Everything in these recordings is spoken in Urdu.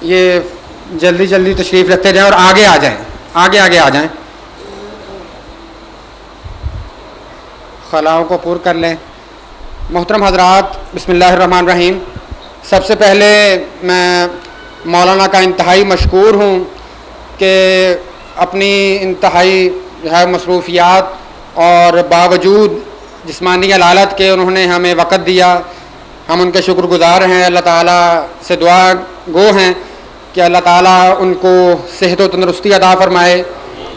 یہ جلدی جلدی تشریف رکھتے جائیں اور آگے آ جائیں، آگے آگے آ جائیں، خلاؤں کو پور کر لیں۔ محترم حضرات، بسم اللہ الرحمن الرحیم۔ سب سے پہلے میں مولانا کا انتہائی مشکور ہوں کہ اپنی انتہائی جو ہے مصروفیات اور باوجود جسمانی علالت کے انہوں نے ہمیں وقت دیا، ہم ان کے شکر گزار ہیں۔ اللہ تعالیٰ سے دعا گو ہیں کہ اللہ تعالیٰ ان کو صحت و تندرستی عطا فرمائے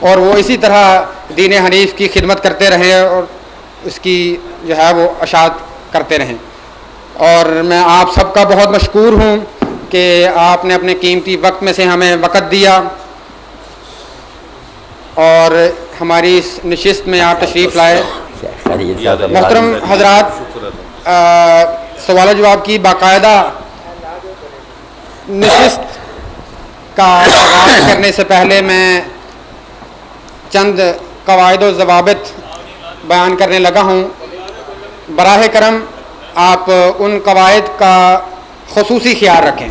اور وہ اسی طرح دین حنیف کی خدمت کرتے رہیں اور اس کی جو ہے وہ اشاعت کرتے رہیں۔ اور میں آپ سب کا بہت مشکور ہوں کہ آپ نے اپنے قیمتی وقت میں سے ہمیں وقت دیا اور ہماری اس نشست میں آپ تشریف لائے۔ محترم حضرات، سوال و جواب کی باقاعدہ نشست کا آغاز کرنے سے پہلے میں چند قواعد و ضوابط بیان کرنے لگا ہوں۔ براہ کرم آپ ان قواعد کا خصوصی خیال رکھیں۔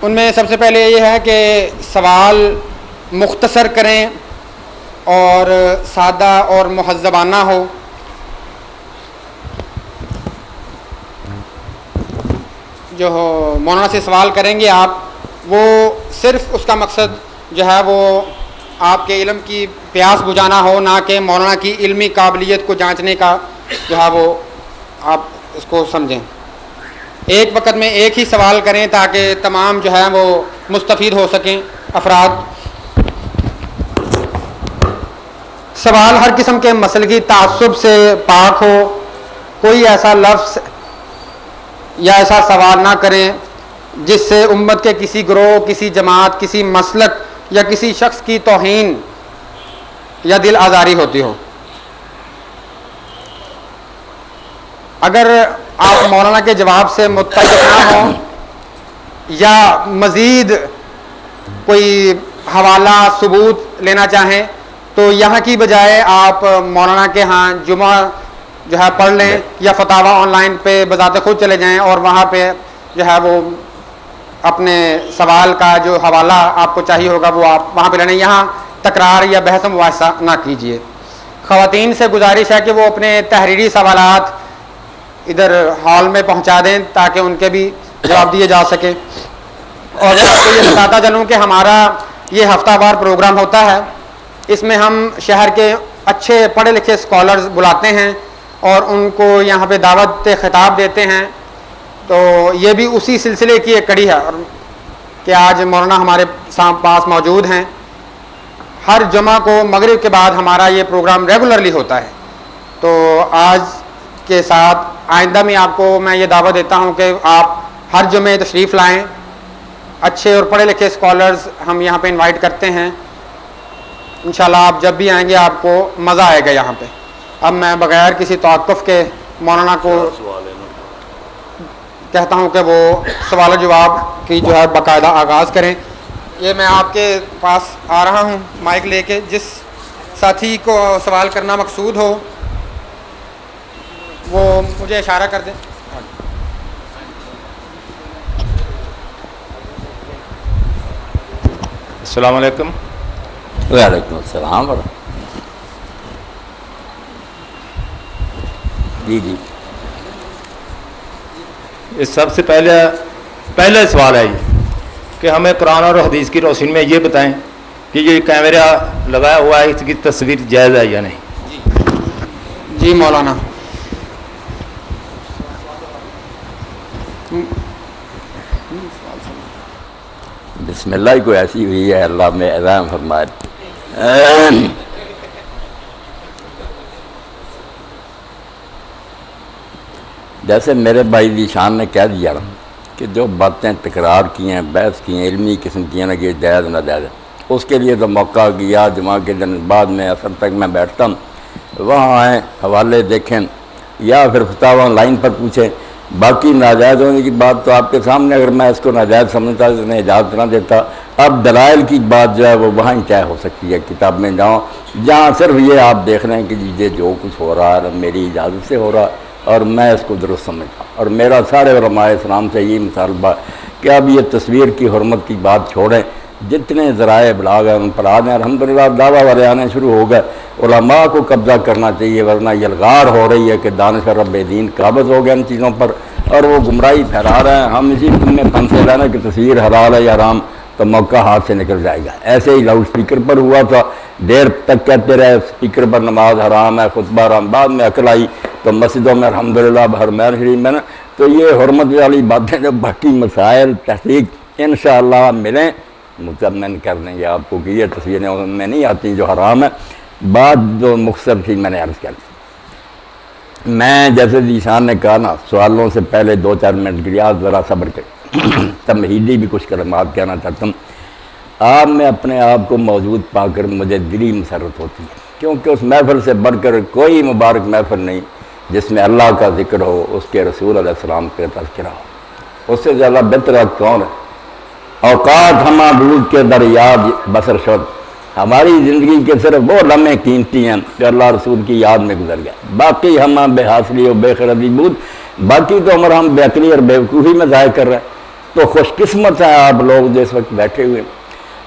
ان میں سب سے پہلے یہ ہے کہ سوال مختصر کریں اور سادہ اور مہذبانہ ہو۔ جو مولانا سے سوال کریں گے آپ، وہ صرف اس کا مقصد جو ہے وہ آپ کے علم کی پیاس بجھانا ہو، نہ کہ مولانا کی علمی قابلیت کو جانچنے کا جو ہے وہ آپ اس کو سمجھیں۔ ایک وقت میں ایک ہی سوال کریں تاکہ تمام جو ہے وہ مستفید ہو سکیں افراد۔ سوال ہر قسم کے مسلکی تعصب سے پاک ہو، کوئی ایسا لفظ یا ایسا سوال نہ کریں جس سے امت کے کسی گروہ، کسی جماعت، کسی مسلک یا کسی شخص کی توہین یا دل آزاری ہوتی ہو۔ اگر آپ مولانا کے جواب سے متفق نہ ہوں یا مزید کوئی حوالہ ثبوت لینا چاہیں تو یہاں کی بجائے آپ مولانا کے ہاں جمعہ جو ہے پڑھ لیں یا فتاوی آن لائن پہ بذات خود چلے جائیں اور وہاں پہ جو ہے وہ اپنے سوال کا جو حوالہ آپ کو چاہیے ہوگا وہ آپ وہاں پہ لیں۔ یہاں تکرار یا بحث و مباحثہ نہ کیجیے۔ خواتین سے گزارش ہے کہ وہ اپنے تحریری سوالات ادھر ہال میں پہنچا دیں تاکہ ان کے بھی جواب دیے جا سکے۔ اور آپ کو یہ بتاتا چلوں کہ ہمارا یہ ہفتہ وار پروگرام ہوتا ہے، اس میں ہم شہر کے اچھے پڑھے لکھے اسکالرز بلاتے ہیں اور ان کو یہاں پہ دعوت خطاب دیتے ہیں۔ تو یہ بھی اسی سلسلے کی ایک کڑی ہے اور کہ آج مولانا ہمارے پاس موجود ہیں۔ ہر جمعہ کو مغرب کے بعد ہمارا یہ پروگرام ریگولرلی ہوتا ہے۔ تو آج کے ساتھ آئندہ میں آپ کو میں یہ دعوت دیتا ہوں کہ آپ ہر جمعے تشریف لائیں۔ اچھے اور پڑھے لکھے اسکالرز ہم یہاں پہ انوائٹ کرتے ہیں۔ انشاءاللہ آپ جب بھی آئیں گے آپ کو مزہ آئے گا یہاں پہ۔ اب میں بغیر کسی توقف کے مولانا کو کہتا ہوں کہ وہ سوال و جواب کی جو ہے باقاعدہ آغاز کریں۔ یہ میں آپ کے پاس آ رہا ہوں مائک لے کے، جس ساتھی کو سوال کرنا مقصود ہو وہ مجھے اشارہ کر دیں۔ السلام علیکم۔ وعلیکم السلام ورحمۃ۔ جی یہ سب سے پہلا سوال ہے یہ کہ ہمیں قرآن اور حدیث کی روشنی میں یہ بتائیں کہ یہ کیمرہ لگایا ہوا ہے، اس کی تصویر جائز ہے یا نہیں؟ جی مولانا۔ بسم اللہ کو ایسی ہوئی ہے، اللہ میں رحم فرمائے۔ جیسے میرے بھائی ذیشان نے کہہ دیا کہ جو باتیں تکرار کی ہیں، بحث کی ہیں، علمی قسم کی ہیں نا، کہ جائز نہ جائز، اس کے لیے تو موقع کیا جمعہ کے دن بعد میں اثر تک میں بیٹھتا ہوں، وہاں آئیں حوالے دیکھیں یا پھر فتاوی آن لائن پر پوچھیں۔ باقی ناجائز ہونے کی بات تو آپ کے سامنے، اگر میں اس کو ناجائز سمجھتا تو انہیں اجازت نہ دیتا۔ اب دلائل کی بات جو ہے وہ وہاں ہی طے ہو سکتی ہے، کتاب میں جاؤ جہاں صرف یہ آپ دیکھ رہے ہیں کہ یہ جو کچھ ہو رہا ہے میری اجازت سے ہو رہا ہے اور میں اس کو درست سمجھتا ہوں، اور میرا سارے علماء اسلام سے یہی مطالبہ کہ اب یہ تصویر کی حرمت کی بات چھوڑیں، جتنے ذرائع ابلاغ ہیں ان پر آ جائیں۔ الحمدللہ دعویٰ والے آنے شروع ہو گئے، علماء کو قبضہ کرنا چاہیے، ورنہ یہ الغار ہو رہی ہے کہ دانشور رب دین قابض ہو گئے ان چیزوں پر اور وہ گمراہی پھیلا رہے ہیں۔ ہم اسی دن میں پھنسے رہنا کہ تصویر حلال ہے یا حرام، تو موقع ہاتھ سے نکل جائے گا۔ ایسے ہی لاؤڈ اسپیکر پر ہوا تھا، دیر تک کہتے رہے اسپیکر پر نماز حرام ہے، خطبہ حرام، بعد میں عقل آئی تو مسجدوں میں الحمدللہ حرمین شریف میں نا، تو یہ حرمت والی باتیں جو باقی مسائل تحقیق انشاءاللہ ملیں مطمئن کر دیں گے آپ کو کہ یہ تصویریں ان میں نہیں آتی جو حرام ہے۔ بات جو مختصر تھی میں نے عرض کر دی۔ میں جیسے ذیشان نے کہا نا، سوالوں سے پہلے 2-4 منٹ کے لیے آپ ذرا صبر کریں، تمہیدی بھی کچھ کلمات کہنا چاہتا ہوں۔ آپ میں اپنے آپ کو موجود پا کر مجھے دلی مسرت ہوتی ہے، کیونکہ اس محفل سے بڑھ کر کوئی مبارک محفل نہیں جس میں اللہ کا ذکر ہو، اس کے رسول علیہ السلام کا تذکرہ ہو۔ اس سے زیادہ بہتر کون ہے؟ اوقات ہمہ روز کے در یاد بسر شد، ہماری زندگی کے صرف وہ لمحے قیمتی ہیں کہ اللہ رسول کی یاد میں گزر گئے، باقی ہم بے حاصلی و بے خردی بود، باقی تو عمر ہم بے عقلی اور بے وقوفی میں ضائع کر رہے ہیں۔ تو خوش قسمت ہیں آپ لوگ جو اس وقت بیٹھے ہوئے۔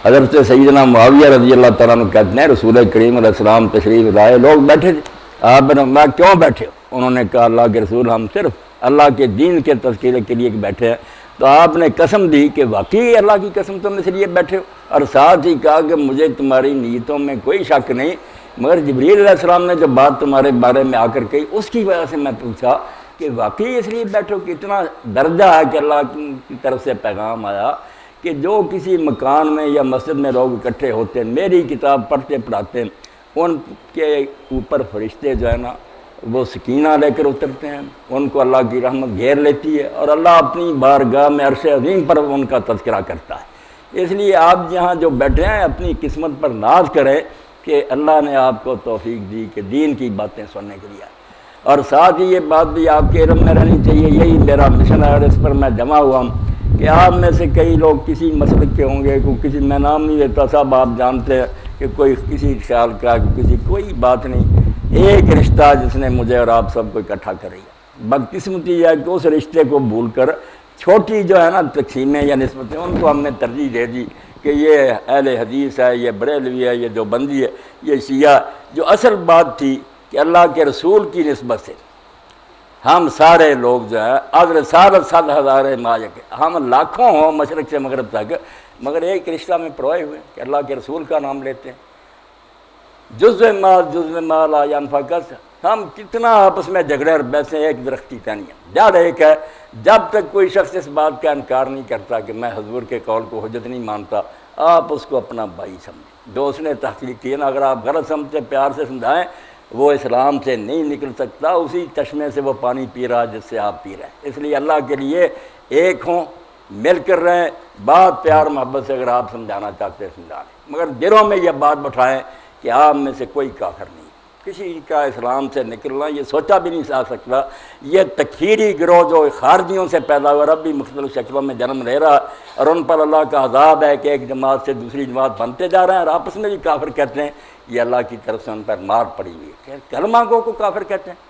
حضرت سیدنا معاویہ رضی اللہ تعالیٰ عنہ کہتے ہیں رسول کریم علیہ السلام تشریف لائے، لوگ بیٹھے تھے، آپ نے فرمایا کیوں بیٹھے ہو؟ انہوں نے کہا اللہ کے رسول ہم صرف اللہ کے دین کے تذکرے کے لیے بیٹھے ہیں۔ تو آپ نے قسم دی کہ واقعی اللہ کی قسم تم اس لیے بیٹھے ہو، اور ساتھ ہی کہا کہ مجھے تمہاری نیتوں میں کوئی شک نہیں، مگر جبریل علیہ السلام نے جو بات تمہارے بارے میں آ کر کہی اس کی وجہ سے میں پوچھا کہ واقعی اس لیے بیٹھو کہ اتنا درجہ ہے کہ اللہ کی طرف سے پیغام آیا کہ جو کسی مکان میں یا مسجد میں لوگ اکٹھے ہوتے ہیں، میری کتاب پڑھتے پڑھاتے ہیں، ان کے اوپر فرشتے جو ہے نا وہ سکینہ لے کر اترتے ہیں، ان کو اللہ کی رحمت گھیر لیتی ہے اور اللہ اپنی بارگاہ میں عرش عظیم پر ان کا تذکرہ کرتا ہے۔ اس لیے آپ جہاں جو بیٹھے ہیں اپنی قسمت پر ناز کریں کہ اللہ نے آپ کو توفیق دی کہ دین کی باتیں سننے کے لیے، اور ساتھ ہی یہ بات بھی آپ کے علم میں رہنی چاہیے، یہی میرا مشن ہے اور اس پر میں جمع ہوا ہوں کہ آپ میں سے کئی لوگ کسی مسلک کے ہوں گے، کوئی کسی میں نام نہیں لیتا، صاحب آپ جانتے ہیں کہ کوئی کسی خیال کا کسی کوئی بات نہیں، ایک رشتہ جس نے مجھے اور آپ سب کو اکٹھا کر رہی ہے۔ بدقسمتی یہ ہے کہ اس رشتے کو بھول کر چھوٹی جو ہے نا تقسیمیں یا نسبتیں ان کو ہم نے ترجیح دے دی کہ یہ اہل حدیث ہے، یہ بریلوی ہے، یہ دیوبندی ہے، یہ شیعہ۔ جو اصل بات تھی کہ اللہ کے رسول کی نسبت سے ہم سارے لوگ جو ہے عدل 7,000 ماجک، ہم لاکھوں ہوں مشرق سے مغرب تک، مگر ایک رشتہ میں پروئے ہوئے کہ اللہ کے رسول کا نام لیتے ہیں۔ جزء مال آیا انفاقت، ہم کتنا آپس میں جھگڑے اور بحثیں، ایک درخت کی ٹہنیاں۔ جاد ایک ہے، جب تک کوئی شخص اس بات کا انکار نہیں کرتا کہ میں حضور کے قول کو حجت نہیں مانتا، آپ اس کو اپنا بھائی سمجھیں۔ جو اس نے تحقیق کی نا، اگر آپ غلط سمجھتے پیار سے سمجھائیں، وہ اسلام سے نہیں نکل سکتا، اسی چشمے سے وہ پانی پی رہا جس سے آپ پی رہے ہیں۔ اس لیے اللہ کے لیے ایک ہوں، مل کر رہیں، بات پیار محبت سے اگر آپ سمجھانا چاہتے ہیں سمجھا لیں، مگر دلوں میں یہ بات بٹھائیں کہ آپ میں سے کوئی کافر نہیں، کسی کا اسلام سے نکلنا یہ سوچا بھی نہیں جا سکتا۔ یہ تکفیری گروہ جو خارجیوں سے پیدا ہوا اب بھی مختلف شکلوں میں جنم لے رہا، اور ان پر اللہ کا عذاب ہے کہ ایک جماعت سے دوسری جماعت بنتے جا رہے ہیں اور آپس میں بھی کافر کہتے ہیں۔ یہ اللہ کی طرف سے ان پر مار پڑی ہوئی ہے، کلمہ گو کو کافر کہتے ہیں۔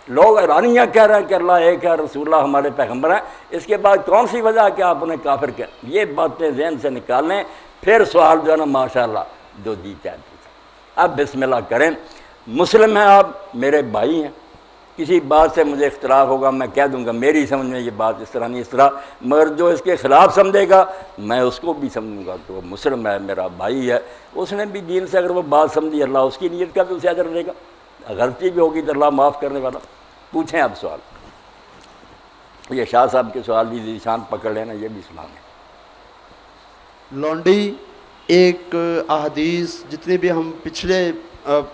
لوگ ایرانیہ کہہ رہے ہیں کہ اللہ ایک ہے، رسول اللہ ہمارے پیغمبر ہیں، اس کے بعد کون سی وجہ ہے کہ آپ انہیں کافر کہیں؟ یہ باتیں ذہن سے نکال لیں، پھر سوال جو ہے نا ماشاءاللہ جو جی چاہتے۔ اب بسم اللہ کریں۔ مسلم ہیں آپ، میرے بھائی ہیں، کسی بات سے مجھے اختلاف ہوگا میں کہہ دوں گا میری سمجھ میں یہ بات اس طرح نہیں اس طرح، مگر جو اس کے خلاف سمجھے گا میں اس کو بھی سمجھوں گا کہ وہ مسلم ہے، میرا بھائی ہے، اس نے بھی دین سے اگر وہ بات سمجھی اللہ اس کی نیت کا بھی اسے اجر دے گا، غلطی بھی ہوگی تو اللہ معاف کرنے والا۔ پوچھیں آپ سوال۔ یہ شاہ صاحب کے سوال بھی ذیشان پکڑ لینا، یہ بھی سنانے۔ لونڈی ایک احادیث جتنے بھی ہم پچھلے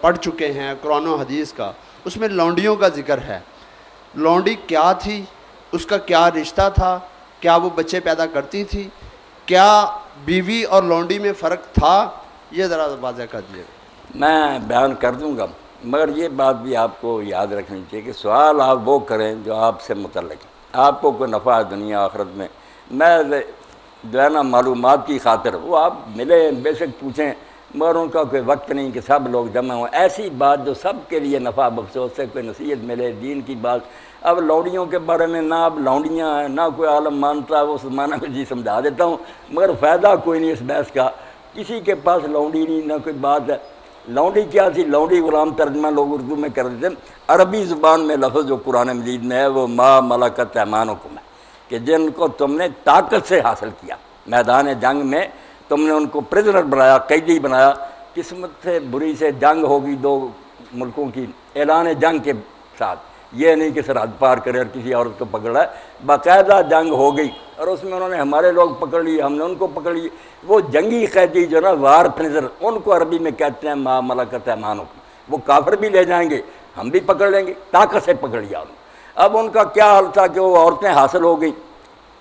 پڑھ چکے ہیں قرآن و حدیث کا، اس میں لونڈیوں کا ذکر ہے۔ لونڈی کیا تھی، اس کا کیا رشتہ تھا، کیا وہ بچے پیدا کرتی تھی، کیا بیوی اور لونڈی میں فرق تھا، یہ ذرا واضح کر دیجیے۔ میں بیان کر دوں گا، مگر یہ بات بھی آپ کو یاد رکھنی چاہیے کہ سوال آپ وہ کریں جو آپ سے متعلق ہے، آپ کو کوئی نفع ہے دنیا آخرت میں۔ میں جو ہے نا معلومات کی خاطر وہ آپ ملے بے شک پوچھیں، مگر ان کا کوئی وقت نہیں کہ سب لوگ جمع ہوں. ایسی بات جو سب کے لیے نفع بخش ہو، سے کوئی نصیحت ملے دین کی بات. اب لونڈیوں کے بارے میں نہ اب لونڈیاں ہیں نہ کوئی عالم مانتا ہے، وہ زمانہ میں جی سمجھا دیتا ہوں، مگر فائدہ کوئی نہیں اس بحث کا. کسی کے پاس لونڈی نہیں، نہ کوئی بات ہے. لونڈی کیا تھی؟ لونڈی غلام ترجمہ لوگ اردو میں کر دیتے ہیں. عربی زبان میں لفظ جو قرآن مجید میں ہے وہ ما ملکت ایمانکم ہے، کہ جن کو تم نے طاقت سے حاصل کیا، میدان جنگ میں تم نے ان کو پرزنر بنایا، قیدی بنایا. قسمت سے بری سے جنگ ہوگی دو ملکوں کی اعلان جنگ کے ساتھ، یہ نہیں کہ سرحد پار کرے اور کسی عورت کو پکڑا ہے، باقاعدہ جنگ ہو گئی اور اس میں انہوں نے ہمارے لوگ پکڑ لیے، ہم نے ان کو پکڑ لیے. وہ جنگی قیدی جو نا وار پرزنر، ان کو عربی میں کہتے ہیں ما ملکت ایمانکم. وہ کافر بھی لے جائیں گے، ہم بھی پکڑ لیں گے، طاقت سے پکڑ لیا انہوں. اب ان کا کیا حال تھا کہ وہ عورتیں حاصل ہو گئیں.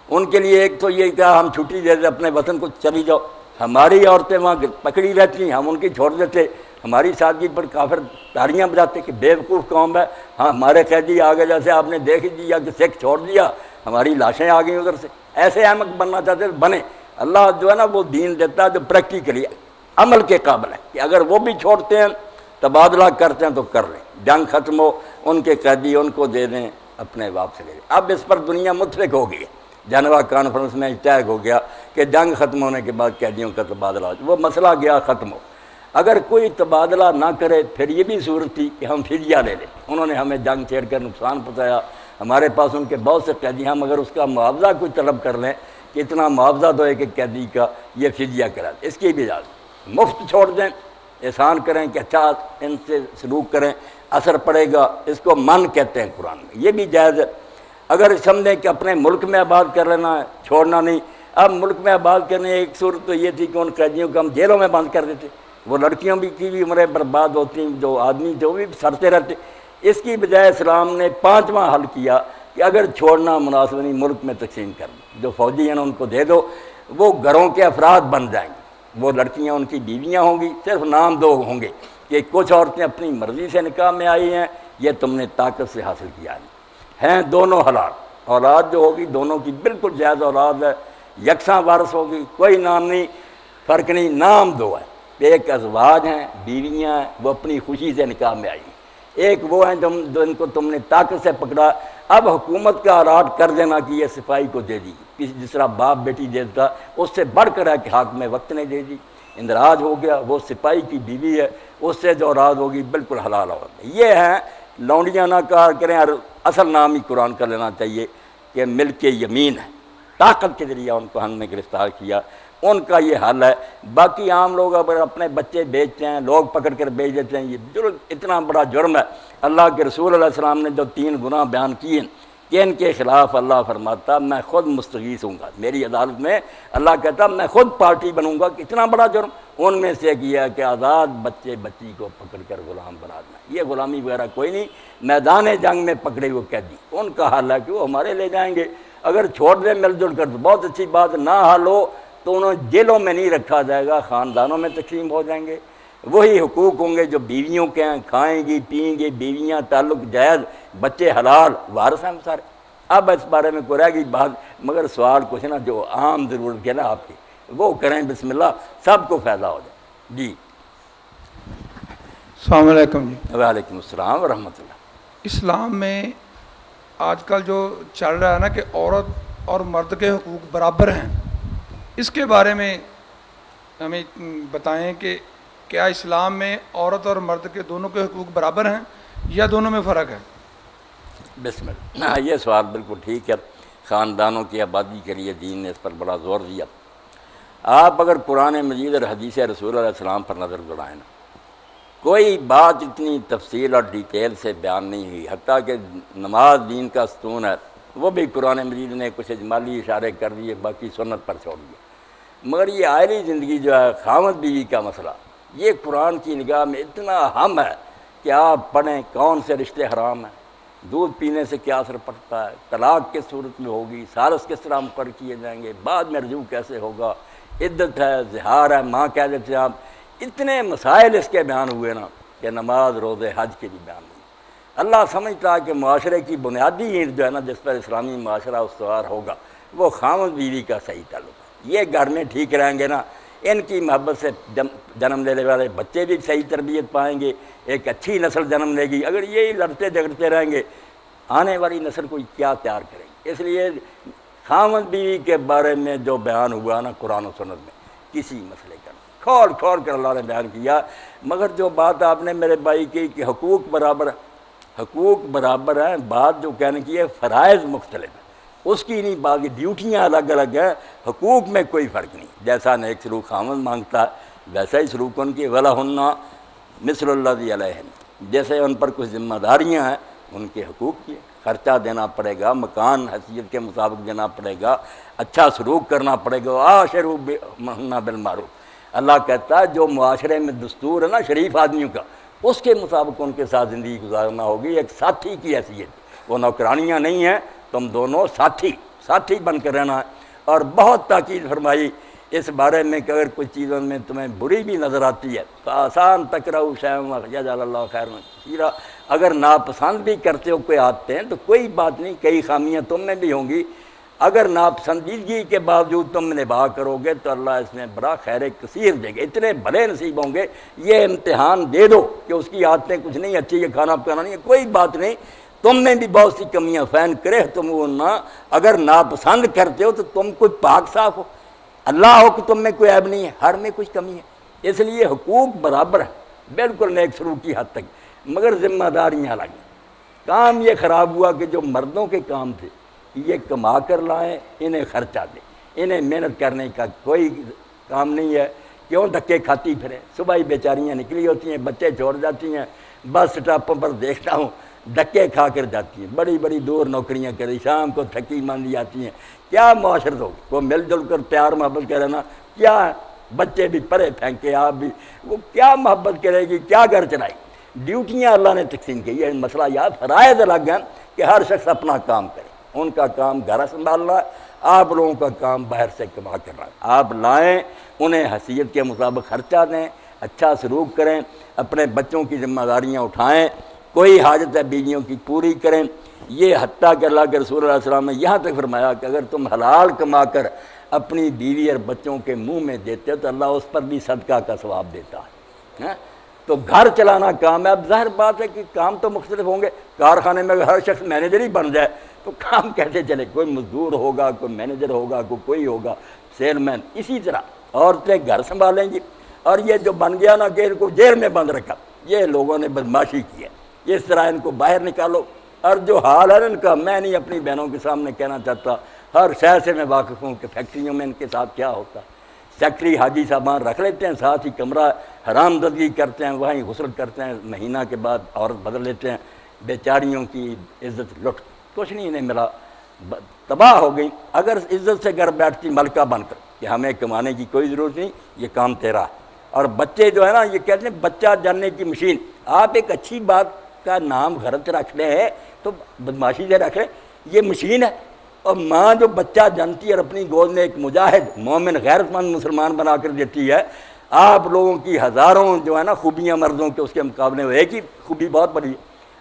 ان کے لیے ایک تو یہ کہا ہم چھٹی دے دیں اپنے وطن کو چلی جاؤ، ہماری عورتیں وہاں پکڑی رہتی، ہم ان کی چھوڑ دیتے. ہماری سادگی پر کافر تاریاں بجاتے کہ بے وقوف قوم ہے. ہاں ہمارے قیدی آگے جیسے آپ نے دیکھ دیا کہ سکھ چھوڑ دیا، ہماری لاشیں آ گئیں ادھر سے. ایسے احمق بننا چاہتے بنے. اللہ جو ہے نا وہ دین دیتا ہے جو پریکٹیکلی عمل کے قابل ہے، کہ اگر وہ بھی چھوڑتے ہیں تبادلہ کرتے ہیں تو کر لیں. جنگ ختم ہو، ان کے قیدی ان کو دے دیں، اپنے واپس لے لیں. اب اس پر دنیا متفق ہو گئی ہے، جنیوا کانفرنس میں طے ہو گیا کہ جنگ ختم ہونے کے بعد قیدیوں کا تبادلہ، وہ مسئلہ گیا ختم ہو. اگر کوئی تبادلہ نہ کرے پھر یہ بھی صورت تھی کہ ہم فدیہ لے لیں. انہوں نے ہمیں جنگ چھیڑ کر نقصان پہنچایا، ہمارے پاس ان کے بہت سے قیدی ہیں، مگر اس کا معاوضہ کوئی طلب کر لیں کہ اتنا معاوضہ دو ایک قیدی کا، یہ فدیہ کرا دیں. اس کی بھی اجازت. مفت چھوڑ دیں، احسان کریں کہ اچھا ان سے سلوک کریں، اثر پڑے گا، اس کو من کہتے ہیں قرآن میں، یہ بھی جائز ہے. اگر سمجھیں کہ اپنے ملک میں آباد کر لینا ہے، چھوڑنا نہیں. اب ملک میں آباد کرنے ایک صورت تو یہ تھی کہ ان قیدیوں کو ہم جیلوں میں بند کر دیتے، وہ لڑکیوں بھی کی بھی عمریں برباد ہوتی، جو آدمی جو بھی سرتے رہتے. اس کی بجائے اسلام نے 5واں حل کیا کہ اگر چھوڑنا مناسب نہیں ملک میں تقسیم کر دو، جو فوجی ہیں ان کو دے دو، وہ گھروں کے افراد بن جائیں گے. وہ لڑکیاں ان کی بیویاں ہوں گی، صرف نام دو ہوں گے کہ کچھ عورتیں اپنی مرضی سے نکاح میں آئی ہیں، یہ تم نے طاقت سے حاصل کیا ہیں دونوں حلال. اولاد جو ہوگی دونوں کی بالکل جائز اولاد ہے، یکساں وارث ہوگی، کوئی نام نہیں، فرق نہیں، نام دو ہے. ایک ازواج ہیں، بیویاں ہیں، وہ اپنی خوشی سے نکاح میں آئی ہیں. ایک وہ ہیں جو ان کو تم نے طاقت سے پکڑا. اب حکومت کا اراٹ کر دینا کہ یہ صفائی کو دے دی، جس طرح باپ بیٹی دیتا، اس سے بڑھ کر ہے کہ حق میں وقت نہیں دے دی. اندراج ہو گیا، وہ سپاہی کی بیوی ہے، اس سے جو اولاد ہوگی بالکل حلال ہوگا. یہ ہیں لونڈیاں نہ کار کریں، اور اصل نام ہی قرآن کا لینا چاہیے کہ ملک یمین ہے. طاقت کے ذریعہ ان کو ہم نے گرفتار کیا، ان کا یہ حل ہے. باقی عام لوگ اگر اپنے بچے بیچتے ہیں، لوگ پکڑ کر بیچ دیتے ہیں، یہ جرم اتنا بڑا جرم ہے. اللہ کے رسول علیہ السلام نے جو 3 گناہ بیان کیے کہ ان کے خلاف اللہ فرماتا میں خود مستغیث ہوں گا. میری عدالت میں اللہ کہتا میں خود پارٹی بنوں گا. کتنا بڑا جرم. ان میں سے کیا کہ آزاد بچے بچی کو پکڑ کر غلام بنا دینا. یہ غلامی وغیرہ کوئی نہیں، میدان جنگ میں پکڑے ہوئے قیدی ان کا حل ہے کہ وہ ہمارے لے جائیں گے. اگر چھوڑ دیں مل جل کر تو بہت اچھی بات، نہ حل ہو تو انہیں جیلوں میں نہیں رکھا جائے گا، خاندانوں میں تقسیم ہو جائیں گے. وہی حقوق ہوں گے جو بیویوں کے ہیں، کھائیں گی پئیں گی، بیویاں تعلق جائز، بچے حلال، وارث ہیں سارے. اب اس بارے میں کوئی رہ گئی بات، مگر سوال کچھ نا جو عام ضرورت کے نا آپ کی وہ کریں، بسم اللہ، سب کو فائدہ ہو جائے. جی السلام علیکم. جی وعلیکم السلام ورحمۃ اللہ. اسلام میں آج کل جو چل رہا ہے نا کہ عورت اور مرد کے حقوق برابر ہیں، اس کے بارے میں ہمیں بتائیں کہ کیا اسلام میں عورت اور مرد کے دونوں کے حقوق برابر ہیں یا دونوں میں فرق ہے؟ بسم اللہ. یہ سوال بالکل ٹھیک ہے. خاندانوں کی آبادی کے لیے دین نے اس پر بڑا زور دیا. آپ اگر قرآن مجید اور حدیث رسول علیہ السلام پر نظر دوڑائیں نا، کوئی بات اتنی تفصیل اور ڈیٹیل سے بیان نہیں ہوئی. حتیٰ کہ نماز دین کا ستون ہے، وہ بھی قرآن مجید نے کچھ اجمالی اشارے کر دیے، باقی سنت پر چھوڑ دیا. مگر یہ عائلی زندگی جو ہے، خاوند بیوی کا مسئلہ، یہ قرآن کی نگاہ میں اتنا اہم ہے کہ آپ پڑھیں کون سے رشتے حرام ہیں، دودھ پینے سے کیا اثر پڑتا ہے، طلاق کس صورت میں ہوگی، سارس کس طرح مقرر کیے جائیں گے، بعد میں رجوع کیسے ہوگا، عدت ہے، زہار ہے، ماں کہہ دیتے ہیں آپ. اتنے مسائل اس کے بیان ہوئے نا کہ نماز روزے حج کے بھی بیان ہوئے. اللہ سمجھتا ہے کہ معاشرے کی بنیادی اینٹ جو ہے نا جس پر اسلامی معاشرہ استوار ہوگا وہ خاوند بیوی کا صحیح تعلق ہے. یہ گھر میں ٹھیک رہیں گے نا، ان کی محبت سے جنم لینے والے بچے بھی صحیح تربیت پائیں گے، ایک اچھی نسل جنم لے گی۔ اگر یہی لڑتے جھگڑتے رہیں گے آنے والی نسل کو کیا تیار کریں گے؟ اس لیے خاوند بیوی کے بارے میں جو بیان ہوا نا قرآن و سنت میں، کسی مسئلے کا کھول کھول کر اللہ نے بیان کیا۔ مگر جو بات آپ نے میرے بھائی کی کہ حقوق برابر ہیں، بات جو کہنے کی ہے فرائض مختلف ہیں، اس کی نہیں بات کی، ڈیوٹیاں الگ الگ ہیں، حقوق میں کوئی فرق نہیں۔ جیسا نیک سلوک خاوند مانگتا ہے ویسا ہی سلوک ان کی، وَلَهُنَّ مِثْلُ الَّذِي عَلَيْهِنَّ، جیسے ان پر کچھ ذمہ داریاں ہیں ان کے حقوق کی، خرچہ دینا پڑے گا، مکان حیثیت کے مطابق دینا پڑے گا، اچھا سلوک کرنا پڑے گا، وَعَاشِرُوا بِهُنَّ بِالْمَعْرُوفِ۔ اللہ کہتا ہے جو معاشرے میں دستور ہے نا شریف آدمیوں کا، اس کے مطابق ان کے ساتھ زندگی گزارنا ہوگی، ایک ساتھی کی حیثیت، وہ نوکرانیاں نہیں ہیں، تم دونوں ساتھی بن کر رہنا ہے۔ اور بہت تاکید فرمائی اس بارے میں کہ اگر کچھ چیزوں میں تمہیں بری بھی نظر آتی ہے تو آسان تکرہوا شیئا یجعل اللہ خیرا کثیرا، اگر ناپسند بھی کرتے ہو کوئی عادتیں تو کوئی بات نہیں، کئی خامیاں تم میں بھی ہوں گی، اگر ناپسندیدگی کے باوجود تم نبھا کرو گے تو اللہ اس میں بڑا خیر کثیر دے گا، اتنے بھلے نصیب ہوں گے۔ یہ امتحان دے دو کہ اس کی عادتیں کچھ نہیں اچھی، یہ کھانا پکانا نہیں ہے، کوئی بات نہیں، تم میں بھی بہت سی کمیاں، فین کرے تم نہ، اگر ناپسند کرتے ہو تو تم کوئی پاک صاف ہو، اللہ ہو کہ تم میں کوئی عیب نہیں ہے، ہر میں کچھ کمی ہے۔ اس لیے حقوق برابر ہے بالکل نیک سلوک کی حد تک، مگر ذمہ داریاں الگ ہیں۔ کام یہ خراب ہوا کہ جو مردوں کے کام تھے یہ کما کر لائیں، انہیں خرچہ دیں، انہیں محنت کرنے کا کوئی کام نہیں ہے، کیوں دھکے کھاتی پھریں؟ صبح ہی بیچاریاں نکلی ہوتی ہیں، بچے چھوڑ جاتی ہیں، بس سٹاپوں پر دیکھتا ہوں دھکے کھا کر جاتی ہیں، بڑی بڑی دور نوکریاں کریں، شام کو تھکی ماندی آتی ہیں۔ کیا معاشرت ہو؟ وہ مل جل کر پیار محبت کرے نا، کیا ہے؟ بچے بھی پڑے پھینکے، آپ بھی، وہ کیا محبت کرے گی، کیا گھر چلائے؟ ڈیوٹیاں اللہ نے تقسیم کی ہے، مسئلہ یاد فرائض الگ ہیں کہ ہر شخص اپنا کام کرے، ان کا کام گھر سنبھالنا ہے، آپ لوگوں کا کام باہر سے کما کرنا ہے۔ آپ لائیں، انہیں حیثیت کے مطابق خرچہ دیں، اچھا سلوک کریں، اپنے بچوں کی ذمہ داریاں اٹھائیں، کوئی حاجت ہے بیویوں کی پوری کریں۔ یہ حتیٰ کہ اللہ کے رسول علیہ السلام نے یہاں تک فرمایا کہ اگر تم حلال کما کر اپنی بیوی اور بچوں کے منہ میں دیتے ہو تو اللہ اس پر بھی صدقہ کا ثواب دیتا ہے۔ تو گھر چلانا کام ہے۔ اب ظاہر بات ہے کہ کام تو مختلف ہوں گے، کارخانے میں اگر ہر شخص مینیجر ہی بن جائے تو کام کیسے چلے؟ کوئی مزدور ہوگا، کوئی مینیجر ہوگا، کوئی ہوگا سیل مین۔ اسی طرح عورتیں گھر سنبھالیں گی، اور یہ جو بن گیا نا کہ ان کو جیل میں بند رکھا، یہ لوگوں نے بدماشی کی ہے، اس طرح ان کو باہر نکالو۔ اور جو حال ہے ان کا، میں نہیں اپنی بہنوں کے سامنے کہنا چاہتا، ہر شہر سے میں واقف ہوں کہ فیکٹریوں میں ان کے ساتھ کیا ہوتا ہے۔ سیکٹری حاجی صاحبان رکھ لیتے ہیں، ساتھ ہی کمرہ حرام زدگی کرتے ہیں، وہیں غسل کرتے ہیں، مہینہ کے بعد عورت بدل لیتے ہیں، بیچاریوں کی عزت لٹ، کچھ نہیں انہیں ملا، تباہ ہو گئی۔ اگر عزت سے گھر بیٹھتی ملکہ بن کر کہ ہمیں کمانے کی کوئی ضرورت نہیں، یہ کام تیرا ہے۔ اور بچے جو ہے نا، یہ کہتے ہیں بچہ جاننے کی مشین۔ آپ ایک اچھی بات کا نام غلط رکھ لیں ہیں تو بدماشی سے رکھ لیں، یہ مشین ہے۔ اور ماں جو بچہ جانتی ہے اور اپنی گود میں ایک مجاہد مومن غیرت مند مسلمان بنا کر دیتی ہے، آپ لوگوں کی ہزاروں جو ہے نا خوبیاں مردوں کے اس کے مقابلے میں ایک ہی خوبی بہت بڑی ہے۔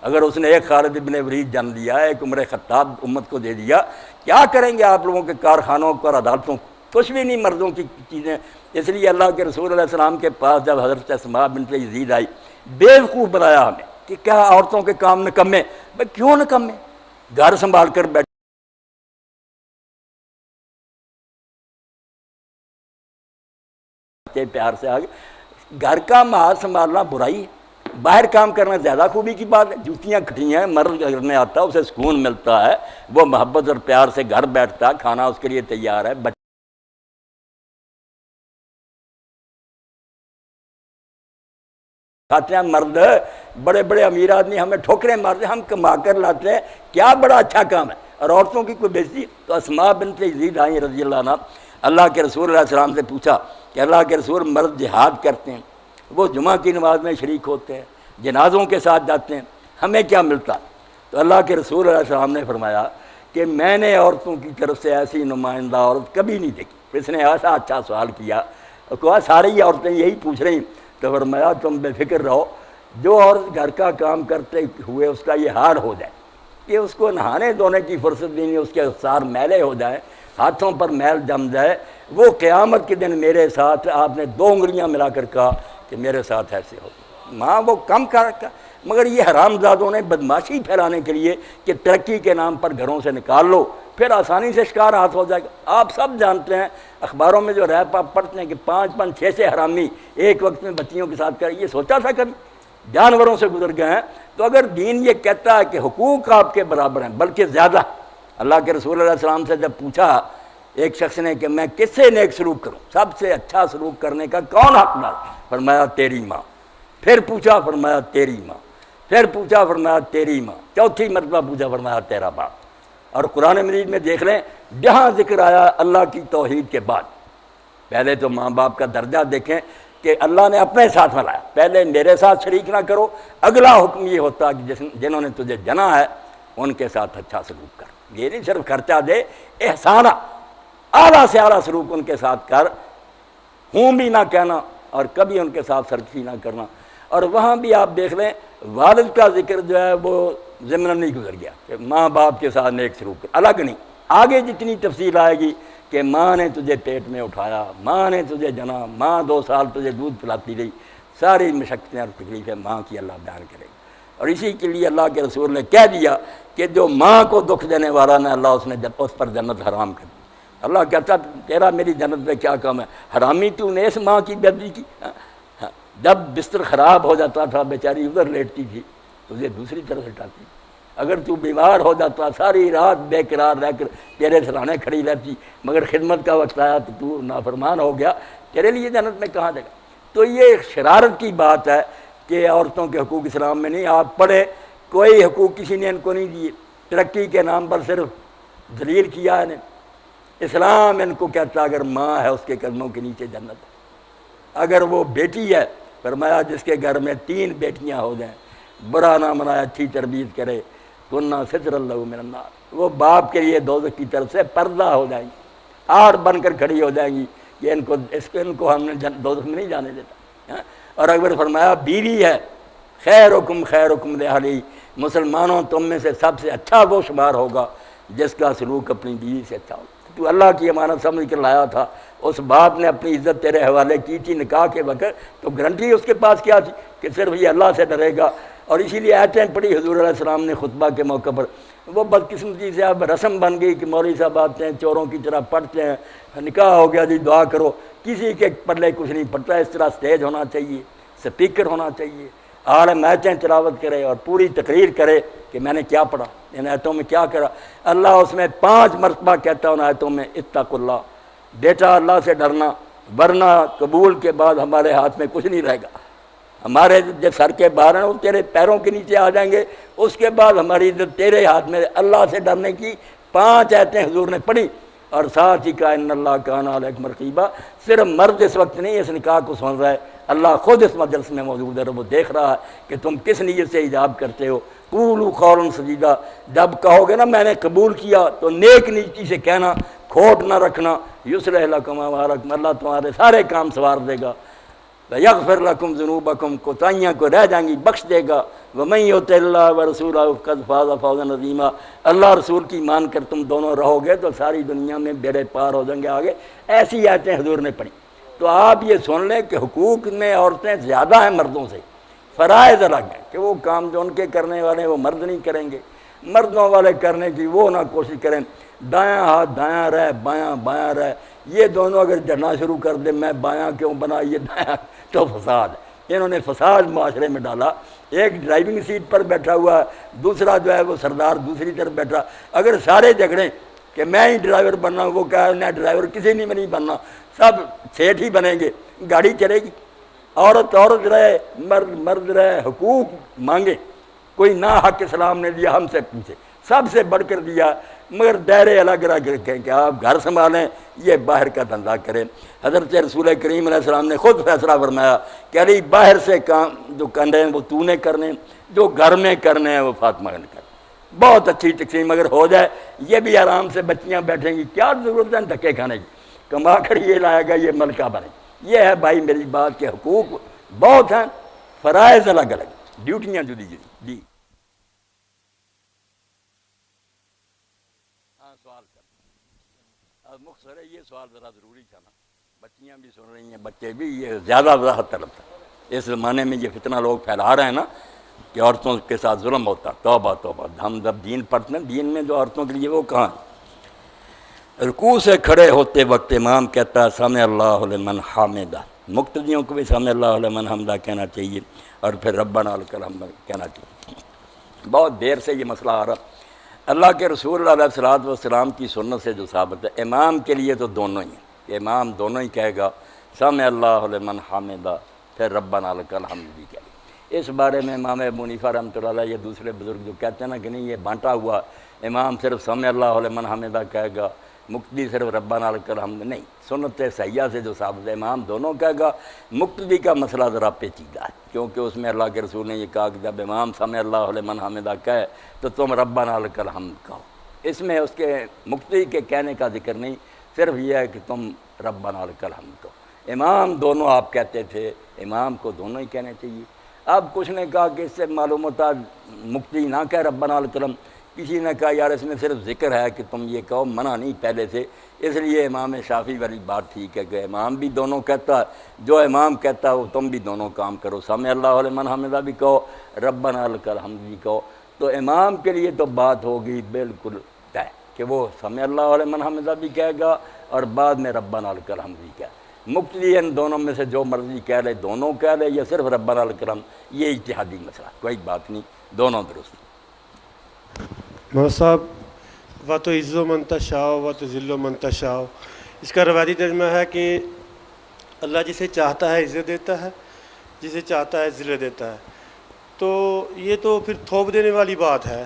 اگر اس نے ایک خالد بن ولید جان لیا، ایک عمر خطاب امت کو دے دیا، کیا کریں گے آپ لوگوں کے کارخانوں کو اور عدالتوں کو؟ کچھ بھی نہیں مردوں کی چیزیں۔ اس لیے اللہ کے رسول علیہ السلام کے پاس جب حضرت اسماء بنت یزید آئی، بیوقوف بنایا ہمیں کہ کیا عورتوں کے کام نکمے؟ بھائی کیوں نکمے؟ گھر سنبھال کر بیٹھے پیار سے آگے، گھر کا ماحول سنبھالنا برائی ہے، باہر کام کرنا زیادہ خوبی کی بات ہے۔ جوتیاں کھٹی ہیں، مرد کرنے آتا ہے، اسے سکون ملتا ہے، وہ محبت اور پیار سے گھر بیٹھتا ہے، کھانا اس کے لیے تیار ہے۔ کھاتے ہیں مرد، بڑے بڑے امیر آدمی ہمیں ٹھوکریں مارتے ہیں، ہم کما کر لاتے ہیں، کیا بڑا اچھا کام ہے، اور عورتوں کی کوئی بےزتی۔ تو اسماء بنت یزید آئیں رضی اللہ عنہ، اللہ کے رسول علیہ السلام سے پوچھا کہ اللہ کے رسول، مرد جہاد کرتے ہیں، وہ جمعہ کی نماز میں شریک ہوتے ہیں، جنازوں کے ساتھ جاتے ہیں، ہمیں کیا ملتا؟ تو اللہ کے رسول علیہ السلام نے فرمایا کہ میں نے عورتوں کی طرف سے ایسی نمائندہ عورت کبھی نہیں دیکھی۔ اس نے ایسا اچھا سوال کیا، کہا ساری عورتیں یہی پوچھ رہی، تو فرمایا تم بے فکر رہو، جو عورت گھر کا کام کرتے ہوئے اس کا یہ حال ہو جائے کہ اس کو نہانے دھونے کی فرصت بھی نہیں، اس کے سار میلے ہو جائیں، ہاتھوں پر میل جم جائے، وہ قیامت کے دن میرے ساتھ آپ نے 2 انگلیاں ملا کر کہا کہ میرے ساتھ ایسے ہو۔ ماں وہ کم کر، مگر یہ حرام زادوں نے بدماشی پھیلانے کے لیے کہ ترقی کے نام پر گھروں سے نکال لو، پھر آسانی سے شکار ہاتھ ہو جائے گا۔ آپ سب جانتے ہیں، اخباروں میں جو ریپ آپ پڑھتے ہیں کہ 5 6 حرامی ایک وقت میں بچیوں کے ساتھ کر، یہ سوچا تھا کبھی؟ جانوروں سے گزر گئے ہیں۔ تو اگر دین یہ کہتا ہے کہ حقوق آپ کے برابر ہیں بلکہ زیادہ، اللہ کے رسول علیہ السلام سے جب پوچھا ایک شخص نے کہ میں کس سے نیک سلوک کروں، سب سے اچھا سلوک کرنے کا کون حقدار؟ فرمایا تیری ماں۔ پھر پوچھا، فرمایا تیری ماں۔ پھر پوچھا، فرمایا تیری ماں۔ چوتھی مرتبہ پوچھا، فرمایا تیرا باپ۔ اور قرآن مجید میں دیکھ لیں، جہاں ذکر آیا اللہ کی توحید کے بعد، پہلے تو ماں باپ کا درجہ دیکھیں کہ اللہ نے اپنے ساتھ ملایا، پہلے میرے ساتھ شریک نہ کرو، اگلا حکم یہ ہوتا کہ جنہوں نے تجھے جنا ہے ان کے ساتھ اچھا سلوک کر۔ یہ نہیں صرف خرچہ دے، احسانہ، اعلیٰ سے اعلیٰ سلوک ان کے ساتھ کر، ہوں بھی نہ کہنا اور کبھی ان کے ساتھ سرکشی نہ کرنا۔ اور وہاں بھی آپ دیکھ لیں والد کا ذکر جو ہے وہ ضمن نہیں گزر گیا کہ ماں باپ کے ساتھ نیک سلوک کر، الگ نہیں۔ آگے جتنی تفصیل آئے گی کہ ماں نے تجھے پیٹ میں اٹھایا، ماں نے تجھے جنا، ماں 2 سال تجھے دودھ پلاتی رہی، ساری مشقتیں اور تکلیفیں ماں کی اللہ بیان کرے گی۔ اور اسی کے لیے اللہ کے رسول نے کہہ دیا کہ جو ماں کو دکھ دینے والا نہ اللہ اس نے اس پر جنت حرام کر دی۔ اللہ کہتا تیرا میری جنت میں کیا کام ہے؟ حرامی تو نے اس ماں کی بے عزتی کی۔ جب بستر خراب ہو جاتا تھا بیچاری ادھر لیٹتی تھی، تجھے دوسری طرف ہٹاتی۔ اگر تو بیمار ہو جاتا ساری رات بے قرار رہ کر تیرے سرانے کھڑی رہتی، مگر خدمت کا وقت آیا تو نافرمان ہو گیا، تیرے لیے جنت میں کہاں جگہ؟ تو یہ شرارت کی بات ہے کہ عورتوں کے حقوق اسلام میں نہیں۔ آپ پڑھے، کوئی حقوق کسی نے ان کو نہیں دیے، ترقی کے نام پر صرف ذلیل کیا ہے۔ اسلام ان کو کہتا اگر ماں ہے اس کے قدموں کے نیچے جنت ہے، اگر وہ بیٹی ہے فرمایا جس کے گھر میں 3 بیٹیاں ہو جائیں، برا نہ منائے، اچھی تربیت کرے، کننا ستر اللہ من النار، وہ باپ کے لیے دوزخ کی طرف سے پردہ ہو جائیں گی، آڑ بن کر کھڑی ہو جائیں گی کہ ان کو ہم نے دوزخ میں نہیں جانے دیتا۔ اور اگر فرمایا بیوی ہے، خیرکم خیرکم لأہلی، مسلمانوں تم میں سے سب سے اچھا وہ شمار ہوگا جس کا سلوک اپنی بیوی سے اچھا ہوگا۔ تو اللہ کی امانت سمجھ کر لایا تھا، اس باپ نے اپنی عزت تیرے حوالے کی تھی نکاح کے وقت، تو گارنٹی اس کے پاس کیا تھی کہ صرف یہ اللہ سے ڈرے گا۔ اور اسی لیے آیتیں پڑھی حضور علیہ السلام نے خطبہ کے موقع پر۔ وہ بدقسمتی سے اب رسم بن گئی کہ مولوی صاحب آتے ہیں چوروں کی طرح پڑھتے ہیں، نکاح ہو گیا جی دعا کرو، کسی کے پلے کچھ نہیں پڑتا۔ اس طرح سٹیج ہونا چاہیے، سپیکر ہونا چاہیے، عالم آیتیں تلاوت کرے اور پوری تقریر کرے کہ میں نے کیا پڑھا، ان آیتوں میں کیا کرا۔ اللہ اس میں 5 مرتبہ کہتا ہے ان آیتوں میں اتقوا اللہ، بیٹا اللہ سے ڈرنا، ورنہ قبول کے بعد ہمارے ہاتھ میں کچھ نہیں رہے گا۔ ہمارے جو سر کے بال ہیں وہ تیرے پیروں کے نیچے آ جائیں گے، اس کے بعد ہماری عزت تیرے ہاتھ میں۔ اللہ سے ڈرنے کی 5 آیتیں حضور نے پڑھی، اور ساتھ ہی کہا ان اللہ کان علیکم رقیبا۔ صرف مرد اس وقت نہیں اس نکاح کو سن رہا ہے، اللہ خود اس مجلس میں موجود ہے، وہ دیکھ رہا ہے کہ تم کس نیت سے ایجاب کرتے ہو۔ قولوا قولا سدیدا، جب کہو گے نا میں نے قبول کیا تو نیک نیتی سے کہنا، کھوٹ نہ رکھنا۔ یصلح لکم اعمالکم، اللہ تمہارے سارے کام سنوار دے گا۔ یغفر لکم ذنوبکم، کوتاہیاں کو رہ جائیں گی بخش دے گا۔ ومن یطع اللہ ورسولہ فقد فاز فوزا عظیما، اللہ رسول کی مان کر تم دونوں رہو گے تو ساری دنیا میں بیڑے پار ہو جائیں گے آگے۔ ایسی آیتیں حضور نے پڑھی۔ تو آپ یہ سن لیں کہ حقوق میں عورتیں زیادہ ہیں مردوں سے، فرائض الگ ہیں کہ وہ کام جو ان کے کرنے والے ہیں وہ مرد نہیں کریں گے، مردوں والے کرنے کی وہ نہ کوشش کریں۔ دایاں ہاتھ دایاں رہ، بایاں بایاں رہ، یہ دونوں اگر جڑنا شروع کر دیں میں بایاں کیوں بنا یہ دایاں، تو فساد ہے۔ انہوں نے فساد معاشرے میں ڈالا۔ ایک ڈرائیونگ سیٹ پر بیٹھا ہوا ہے، دوسرا جو ہے وہ سردار دوسری طرف بیٹھا۔ اگر سارے جھگڑیں کہ میں ہی ڈرائیور بننا، وہ کہا نہ ڈرائیور کسی نے نہیں بننا، سب سیٹ ہی بنیں گے، گاڑی چلے گی۔ عورت عورت رہے، مرد مرد رہے، حقوق مانگے، کوئی نہ حق اسلام نے دیا ہم سے پوچھے، سب سے بڑھ کر دیا، مگر دائرے الگ الگ رکھیں کہ آپ گھر سنبھالیں، یہ باہر کا دھندا کریں۔ حضرت رسول کریم علیہ السلام نے خود فیصلہ فرمایا کہ علی باہر سے کام جو کرنے ہیں وہ تو نے کرنے، جو گھر میں کرنے ہیں وہ فاطمہ نے کرنے۔ بہت اچھی تقسیم اگر ہو جائے، یہ بھی آرام سے بچیاں بیٹھیں گی، کیا ضرورت ہے دھکے کھانے کی، کما کر یہ لائے گا یہ ملکہ بنے۔ یہ ہے بھائی میری بات کے حقوق بہت ہیں، فرائض الگ الگ، ڈیوٹیاں جدی جدی۔ جی مختصر ہے، یہ سوال ذرا ضروری تھا نا، بچیاں بھی سن رہی ہیں، بچے بھی، یہ زیادہ وضاحت طلب تھا۔ اس زمانے میں یہ فتنہ لوگ پھیلا رہے ہیں نا کہ عورتوں کے ساتھ ظلم ہوتا، توبہ توبہ۔ ہم جب دین پڑھتے ہیں، دین میں جو عورتوں کے لیے وہ کہاں ہے؟ رکوع سے کھڑے ہوتے وقت امام کہتا ہے سمع اللہ لمن حمدہ، مقتدیوں کو بھی سمع اللہ لمن حمدہ کہنا چاہیے، اور پھر ربنا لک الحمد کہنا چاہیے۔ بہت دیر سے یہ مسئلہ آ رہا۔ اللہ کے رسول علیہ الصلوۃ والسلام کی سنت سے جو ثابت ہے، امام کے لیے تو دونوں ہی ہیں، کہ امام دونوں ہی کہے گا، سمع اللہ لمن حمدہ، پھر ربنا لک الحمد بھی کہے گا۔ اس بارے میں امام ابو حنیفہ رحمۃ اللہ علیہ، یہ دوسرے بزرگ جو کہتے ہیں نا کہ نہیں یہ بانٹا ہوا، امام صرف سمع اللہ لمن حمدہ کہے گا، مقتدی صرف ربنا لک الحمد، نہیں، سنت صحیحہ سے جو ثابت ہے امام دونوں کہے گا۔ مقتدی کا مسئلہ ذرا پیچیدہ ہے، کیونکہ اس میں اللہ کے رسول نے یہ کہا کہ جب امام سمع اللہ لمن حمدہ کہے تو تم ربنا لک الحمد کہو۔ اس میں اس کے مقتدی کے کہنے کا ذکر نہیں، صرف یہ ہے کہ تم ربنا لک الحمد کہو۔ امام دونوں آپ کہتے تھے، امام کو دونوں ہی کہنے چاہیے۔ اب کچھ نے کہا کہ اس سے معلوم ہوتا مقتدی نہ کہہ ربنا لک الحمد، کسی نے کہا یار اس میں صرف ذکر ہے کہ تم یہ کہو، منع نہیں پہلے سے، اس لیے امام شافعی والی بات ٹھیک ہے کہ امام بھی دونوں کہتا ہے، جو امام کہتا ہے وہ تم بھی دونوں کام کرو، سمع اللہ لمن حمدہ بھی کہو، ربنا لک الحمد بھی کہو۔ تو امام کے لیے تو بات ہوگی بالکل طے کہ وہ سمع اللہ لمن حمدہ بھی کہے گا اور بعد میں ربنا لک الحمد بھی کہے۔ مقتدی ان دونوں میں سے جو مرضی کہہ لے، دونوں کہہ لے، یا صرف ربنا لک الحمد، یہ اجتہادی مسئلہ، کوئی بات نہیں، دونوں درست۔ مولانا صاحب، و تو عز و منتشا و تو ذل و منتشا، اس کا روایتی ترجمہ ہے کہ اللہ جسے چاہتا ہے عزت دیتا ہے، جسے چاہتا ہے ذلت دیتا ہے۔ تو یہ تو پھر تھوپ دینے والی بات ہے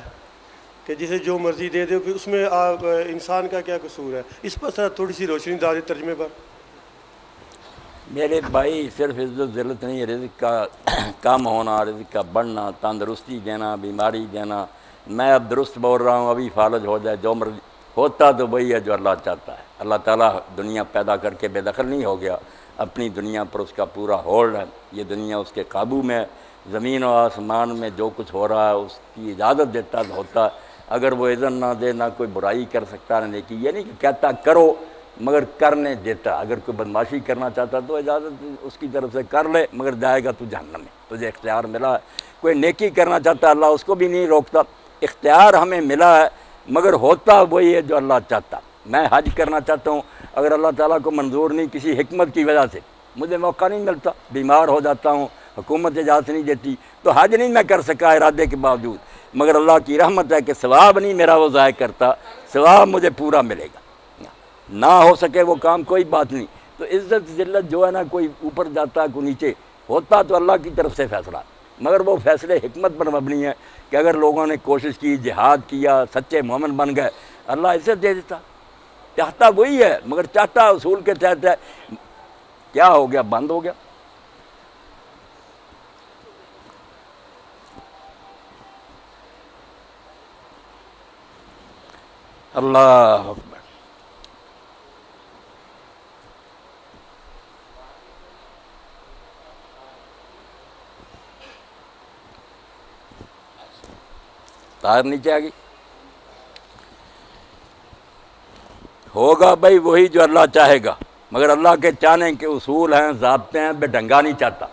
کہ جسے جو مرضی دے دے، پھر اس میں انسان کا کیا قصور ہے؟ اس پر سر تھوڑی سی روشنی ڈالیں ترجمے پر۔ میرے بھائی، صرف عزت ذلت نہیں، رزق کا کم ہونا، رزق کا بڑھنا، تندرستی دینا، بیماری دینا۔ میں اب درست بول رہا ہوں، ابھی فالج ہو جائے جو مرضی ہوتا تو وہی ہے جو اللہ چاہتا ہے۔ اللہ تعالیٰ دنیا پیدا کر کے بے دخل نہیں ہو گیا، اپنی دنیا پر اس کا پورا ہولڈ ہے، یہ دنیا اس کے قابو میں ہے۔ زمین و آسمان میں جو کچھ ہو رہا ہے اس کی اجازت دیتا ہوتا ہے، اگر وہ اذن نہ دے نہ کوئی برائی کر سکتا، نہ نیکی، یہ نہیں کہ کہتا کرو مگر کرنے دیتا۔ اگر کوئی بدماشی کرنا چاہتا تو اجازت اس کی طرف سے کر لے، مگر جائے گا تو جہنم میں، تجھے اختیار ملا ہے۔ کوئی نیکی کرنا چاہتا اللہ اس کو بھی نہیں روکتا، اختیار ہمیں ملا ہے، مگر ہوتا وہی ہے جو اللہ چاہتا۔ میں حج کرنا چاہتا ہوں، اگر اللہ تعالیٰ کو منظور نہیں، کسی حکمت کی وجہ سے مجھے موقع نہیں ملتا، بیمار ہو جاتا ہوں، حکومت اجازت نہیں دیتی، تو حج نہیں میں کر سکا ارادے کے باوجود، مگر اللہ کی رحمت ہے کہ ثواب نہیں میرا وہ ضائع کرتا، ثواب مجھے پورا ملے گا۔ نہ ہو سکے وہ کام کوئی بات نہیں۔ تو عزت ذلت جو ہے نا، کوئی اوپر جاتا ہے کوئی نیچے ہوتا، تو اللہ کی طرف سے فیصلہ، مگر وہ فیصلے حکمت پر مبنی ہے کہ اگر لوگوں نے کوشش کی، جہاد کیا، سچے مومن بن گئے، اللہ عزت دے دیتا۔ چاہتا وہی ہے، مگر چاہتا اصول کے تحت ہے۔ کیا ہو گیا؟ بند ہو گیا۔ اللہ اکبر۔ تار نیچے آ گئی۔ ہوگا بھائی وہی جو اللہ چاہے گا، مگر اللہ کے چاہنے کے اصول ہیں، ضابطے ہیں، بے ڈنگا نہیں چاہتا۔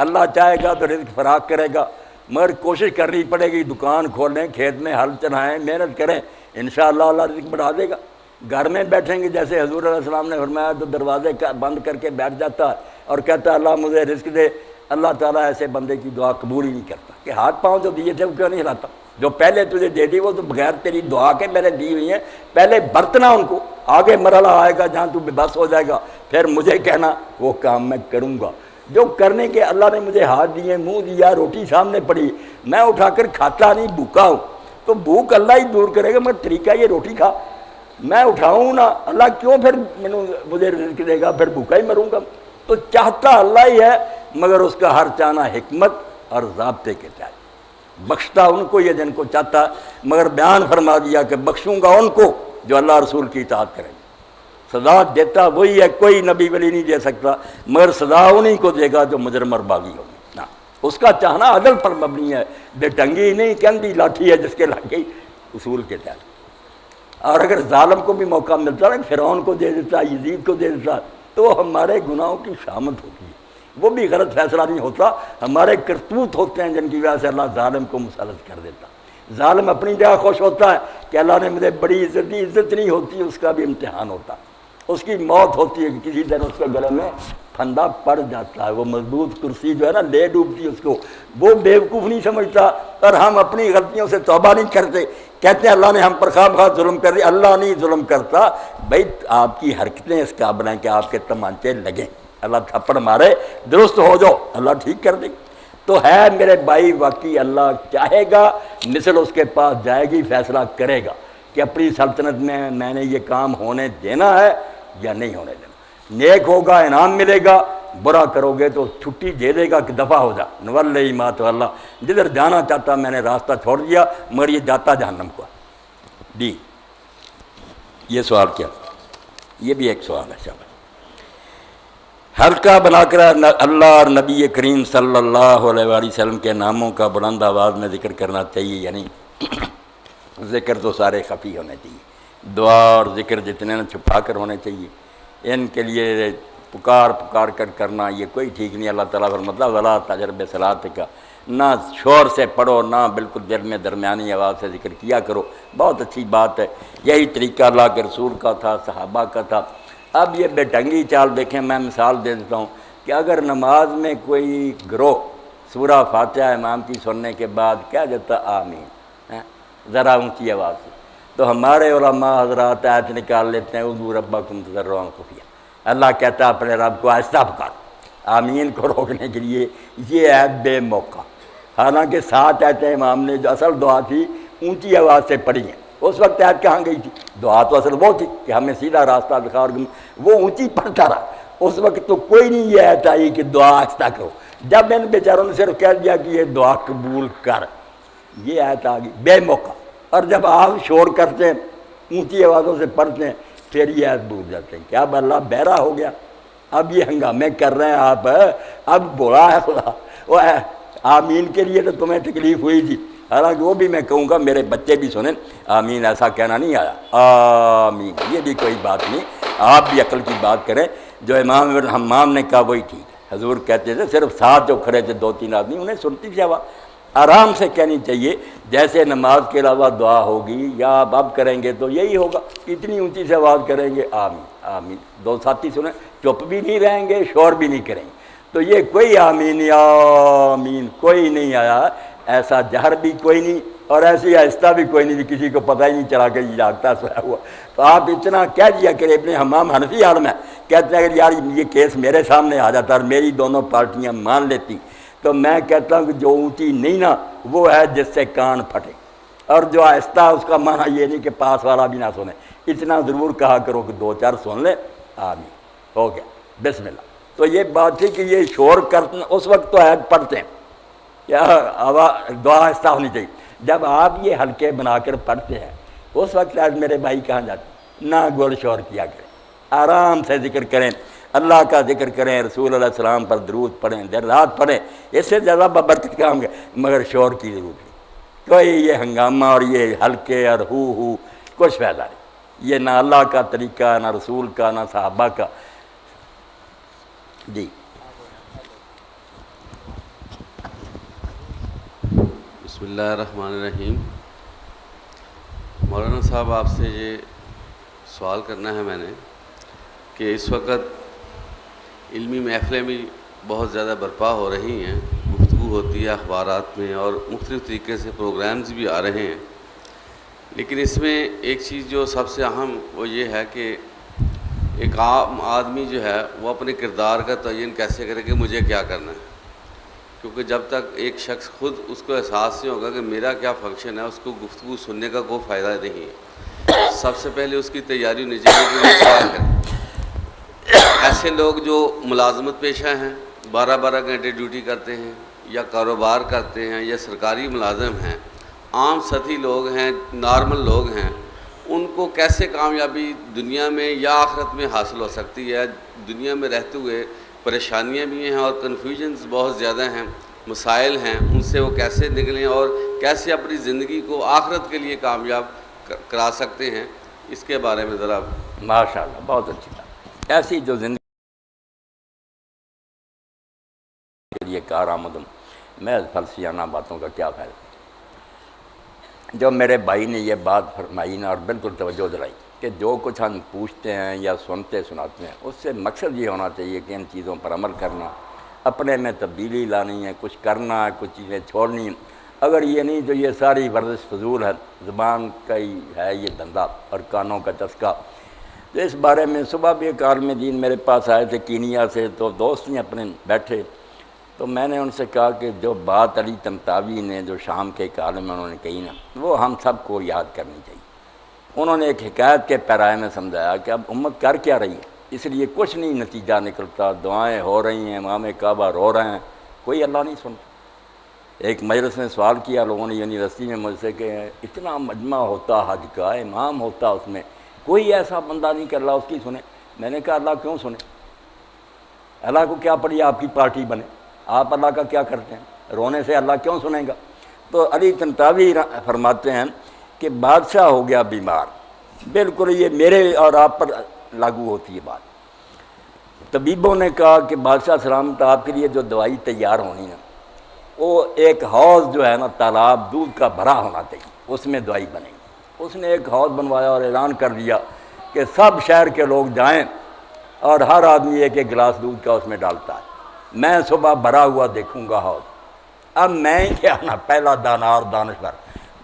اللہ چاہے گا تو رزق فراخ کرے گا، مگر کوشش کرنی پڑے گی، دکان کھولیں، کھیت میں ہل چلائیں، محنت کریں، انشاءاللہ اللہ رزق بڑھا دے گا۔ گھر میں بیٹھیں گے، جیسے حضور علیہ السلام نے فرمایا، تو دروازے بند کر کے بیٹھ جاتا ہے اور کہتا ہے اللہ مجھے رزق دے، اللہ تعالیٰ ایسے بندے کی دعا قبول ہی نہیں کرتا کہ ہاتھ پاؤں جو دیے تھے وہ کیوں نہیں ہلاتا؟ جو پہلے تجھے دے دی وہ تو بغیر تیری دعا کے میں نے دی ہوئی ہیں، پہلے برتنا ان کو، آگے مرحلہ آئے گا جہاں تو بے بس ہو جائے گا، پھر مجھے کہنا وہ کام میں کروں گا جو کرنے کے اللہ نے مجھے ہاتھ دیے، منہ دیا، روٹی سامنے پڑی، میں اٹھا کر کھاتا نہیں، بھوکا ہوں، تو بھوک اللہ ہی دور کرے گا، مگر طریقہ یہ روٹی کھا، میں اٹھاؤں نا، اللہ کیوں پھر مجھے رزق دے گا، پھر بھوکا ہی مروں گا۔ تو چاہتا اللہ ہی ہے، مگر اس کا ہر چاہنا حکمت اور ضابطے کے تحت، بخشتا ان کو یہ جن کو چاہتا، مگر بیان فرما دیا کہ بخشوں گا ان کو جو اللہ رسول کی اطاعت کریں گے۔ سزا دیتا وہی ہے، کوئی نبی ولی نہیں دے سکتا، مگر سزا انہی کو دے گا جو مجرم اور باغی ہوگی۔ نا اس کا چاہنا عدل پر مبنی ہے، بے ڈنگی نہیں، کہندی لاٹھی ہے جس کے لگ گئی، اصول کے تحت۔ اور اگر ظالم کو بھی موقع ملتا ہے فرعون کو دے دیتا، یزید کو دے دیتا، تو ہمارے گناہوں کی شامت ہوتی ہے، وہ بھی غلط فیصلہ نہیں ہوتا، ہمارے کرتوت ہوتے ہیں جن کی وجہ سے اللہ ظالم کو مسلط کر دیتا۔ ظالم اپنی جگہ خوش ہوتا ہے کہ اللہ نے مجھے بڑی عزت دی، عزت نہیں ہوتی، اس کا بھی امتحان ہوتا، اس کی موت ہوتی ہے کہ کسی دن اس کے گلے میں پھندا پڑ جاتا ہے، وہ مضبوط کرسی جو ہے نا لے ڈوبتی ہے اس کو، وہ بیوقوف نہیں سمجھتا، اور ہم اپنی غلطیوں سے توبہ نہیں کرتے، کہتے ہیں اللہ نے ہم پر خواہ مخواہ ظلم کر دیا۔ اللہ نہیں ظلم کرتا بھائی، آپ کی حرکتیں اس قابل ہیں کہ آپ کے تمانچے لگیں، اللہ تھپڑ مارے درست ہو جاؤ، اللہ ٹھیک کر دے۔ تو ہے میرے بھائی، واقعی اللہ چاہے گا مثل اس کے پاس جائے گی، فیصلہ کرے گا کہ اپنی سلطنت میں نے یہ کام ہونے دینا ہے یا نہیں ہونے دینا۔ نیک ہوگا انعام ملے گا، برا کرو گے تو چھٹی دے دے گا کہ دفع ہو جا، نولی ما تولی، جدھر جانا چاہتا میں نے راستہ چھوڑ دیا، مگر یہ جاتا جہنم کو۔ جی یہ سوال کیا، یہ بھی ایک سوال ہے شاباش۔ حلقہ بنا کر اللہ اور نبی کریم صلی اللہ علیہ وآلہ وسلم کے ناموں کا بلند آواز میں ذکر کرنا چاہیے یا نہیں؟ ذکر تو سارے خفی ہونے چاہیے، دعا اور ذکر جتنے چھپا کر ہونے چاہیے، ان کے لیے پکار کر کرنا یہ کوئی ٹھیک نہیں۔ اللہ تعالیٰ فرماتا ہے ولا تجرب صلات کا، نہ شور سے پڑھو، نہ بالکل دل میں درمیانی آواز سے ذکر کیا کرو، بہت اچھی بات ہے، یہی طریقہ اللہ کے رسول کا تھا، صحابہ کا تھا۔ اب یہ بے ڈھنگی چال دیکھیں، میں مثال دے دیتا ہوں کہ اگر نماز میں کوئی گروہ سورہ فاتحہ امام کی سننے کے بعد کہہ دیتا آمین ذرا اونچی آواز سے، تو ہمارے علماء حضرات آیت نکال لیتے ہیں اذکروا ربکم تضرعا خفیہ، اللہ کہتا ہے اپنے رب کو آہستہ پکارو، آمین کو روکنے کے لیے یہ آیت بے موقع، حالانکہ 7 آیتیں امام نے جو اصل دعا تھی اونچی آواز سے پڑھی ہیں، اس وقت آیت کہاں گئی تھی؟ دعا تو اصل وہ تھی کہ ہمیں سیدھا راستہ دکھا، اور وہ اونچی پڑھتا رہا، اس وقت تو کوئی نہیں یہ آیت آئی کہ دعا آہستہ کرو، جب ان بیچاروں نے صرف کہہ دیا کہ یہ دعا قبول کر، یہ آیت آ گئی بے موقع، اور جب آپ شور کرتے ہیں اونچی آوازوں سے پڑھتے ہیں پھر یہ آیت بھول جاتے ہیں کہ اب اللہ بہرا ہو گیا، اب یہ ہنگامے کر رہے ہیں آپ، اب بولا ہے خدا، وہ آمین کے لیے تو تمہیں تکلیف ہوئی تھی، حالانکہ وہ بھی میں کہوں گا میرے بچے بھی سنیں آمین ایسا کہنا نہیں آیا، آمین یہ بھی کوئی بات نہیں، آپ بھی عقل کی بات کریں، جو امام ابن حمام نے کہا وہی ٹھیک ہے، حضور کہتے تھے صرف 7 جو کھڑے تھے 2-3 آدمی انہیں سنتی تھی آواز، آرام سے کہنی چاہیے، جیسے نماز کے علاوہ دعا ہوگی یا آپ اب کریں گے تو یہی ہوگا، اتنی اونچی سے آواز کریں گے آمین آمین، 2 ساتھی سنیں چپ بھی نہیں رہیں گے شور بھی نہیں کریں گے، تو یہ کوئی آمین یا آمین کوئی نہیں آیا، ایسا جہر بھی کوئی نہیں اور ایسی آہستہ بھی کوئی نہیں، کسی کو پتہ ہی نہیں چلا کہ یہ جاگتا سویا ہوا، تو آپ اتنا کہہ دیا کریں۔ ابن حمام حنفی عالم ہے، کہتے ہیں اگر یار یہ کیس میرے سامنے آ جاتا اور میری دونوں پارٹیاں مان لیتی تو میں کہتا ہوں کہ جو اونچی نہیں نا وہ ہے جس سے کان پھٹے، اور جو آہستہ اس کا معنی یہ نہیں کہ پاس والا بھی نہ سنے، اتنا ضرور کہا کرو کہ 2-4 سن لے آمین ہو گیا بسم اللہ۔ تو یہ بات تھی کہ یہ شور کرتے اس وقت تو عید پڑھتے ہیں یا دعا آہستہ ہونی چاہیے، جب آپ یہ حلقے بنا کر پڑھتے ہیں اس وقت آج میرے بھائی کہاں جاتے، نہ گول شور کیا کریں، آرام سے ذکر کریں، اللہ کا ذکر کریں، رسول اللہ علیہ السلام پر درود پڑھیں، دیر رات پڑھیں، اس سے زیادہ ببرکت کام ہے، مگر شور کی ضرورت نہیں، کوئی یہ ہنگامہ اور یہ حلقے اور ہو کچھ فائدہ نہیں، یہ نہ اللہ کا طریقہ نہ رسول کا نہ صحابہ کا۔ جی بسم اللہ الرحمن الرحیم۔ مولانا صاحب آپ سے یہ سوال کرنا ہے میں نے کہ اس وقت علمی محفلیں بھی بہت زیادہ برپا ہو رہی ہیں، گفتگو ہوتی ہے اخبارات میں اور مختلف طریقے سے پروگرامز بھی آ رہے ہیں، لیکن اس میں ایک چیز جو سب سے اہم وہ یہ ہے کہ ایک عام آدمی جو ہے وہ اپنے کردار کا تعین کیسے کرے کہ مجھے کیا کرنا ہے، کیونکہ جب تک ایک شخص خود اس کو احساس نہیں ہوگا کہ میرا کیا فنکشن ہے، اس کو گفتگو سننے کا کوئی فائدہ نہیں ہے۔ سب سے پہلے اس کی تیاری ہونی چاہیے کہ وہ کیا کرے۔ ایسے لوگ جو ملازمت پیشہ ہیں، 12 گھنٹے ڈیوٹی کرتے ہیں یا کاروبار کرتے ہیں یا سرکاری ملازم ہیں، عام سطحی لوگ ہیں، نارمل لوگ ہیں، ان کو کیسے کامیابی دنیا میں یا آخرت میں حاصل ہو سکتی ہے؟ دنیا میں رہتے ہوئے پریشانیاں بھی ہیں اور کنفیوژنز بہت زیادہ ہیں، مسائل ہیں، ان سے وہ کیسے نکلیں اور کیسے اپنی زندگی کو آخرت کے لیے کامیاب کرا سکتے ہیں، اس کے بارے میں ذرا ماشاء اللہ بہت اچھی بات. ایسی جو زندگی کے لیے کارآمد محض فلسفیانہ باتوں کا کیا فائدہ. جو میرے بھائی نے یہ بات فرمائی نا اور بالکل توجہ دلائی کہ جو کچھ ہم پوچھتے ہیں یا سنتے سناتے ہیں اس سے مقصد یہ ہونا چاہیے کہ ان چیزوں پر عمل کرنا، اپنے میں تبدیلی لانی ہے، کچھ کرنا ہے، کچھ چیزیں چھوڑنی ہیں. اگر یہ نہیں تو یہ ساری ورزش فضول ہے، زبان کا ہی ہے یہ دھندا اور کانوں کا چسکا. تو اس بارے میں صبح بھی ایک عالم دین میرے پاس آئے تھے کینیا سے، تو دوست ہیں اپنے بیٹھے، تو میں نے ان سے کہا کہ جو بات علی طنطاوی نے جو شام کے ایک عالم میں انہوں نے کہی نا وہ ہم سب کو یاد کرنی چاہیے. انہوں نے ایک حکایت کے پیرائے میں سمجھایا کہ اب امت کر کیا رہی ہے، اس لیے کچھ نہیں نتیجہ نکلتا، دعائیں ہو رہی ہیں، امام کعبہ رو رہے ہیں، کوئی اللہ نہیں سنتا. ایک مجلس میں سوال کیا لوگوں نے یونیورسٹی میں مجھ سے کہ اتنا مجمع ہوتا حج کا، امام ہوتا اس میں، کوئی ایسا بندہ نہیں کہ اللہ اس کی سنے. میں نے کہا اللہ کیوں سنے؟ اللہ کو کیا پڑی آپ کی پارٹی بنے؟ آپ اللہ کا کیا کرتے ہیں؟ رونے سے اللہ کیوں سنیں گا؟ تو علی طنطاوی فرماتے ہیں کہ بادشاہ ہو گیا بیمار، بالکل یہ میرے اور آپ پر لاگو ہوتی ہے بات. طبیبوں نے کہا کہ بادشاہ سلامت آپ کے لیے جو دوائی تیار ہونی نا وہ ایک حوض جو ہے نا تالاب دودھ کا بھرا ہونا چاہیے، اس میں دوائی بنے گی. اس نے ایک حوض بنوایا اور اعلان کر دیا کہ سب شہر کے لوگ جائیں اور ہر آدمی ایک ایک گلاس دودھ کا اس میں ڈالتا ہے. میں صبح بھرا ہوا دیکھوں گا حوض. اب میں کیا نا پہلا دانار دانشور،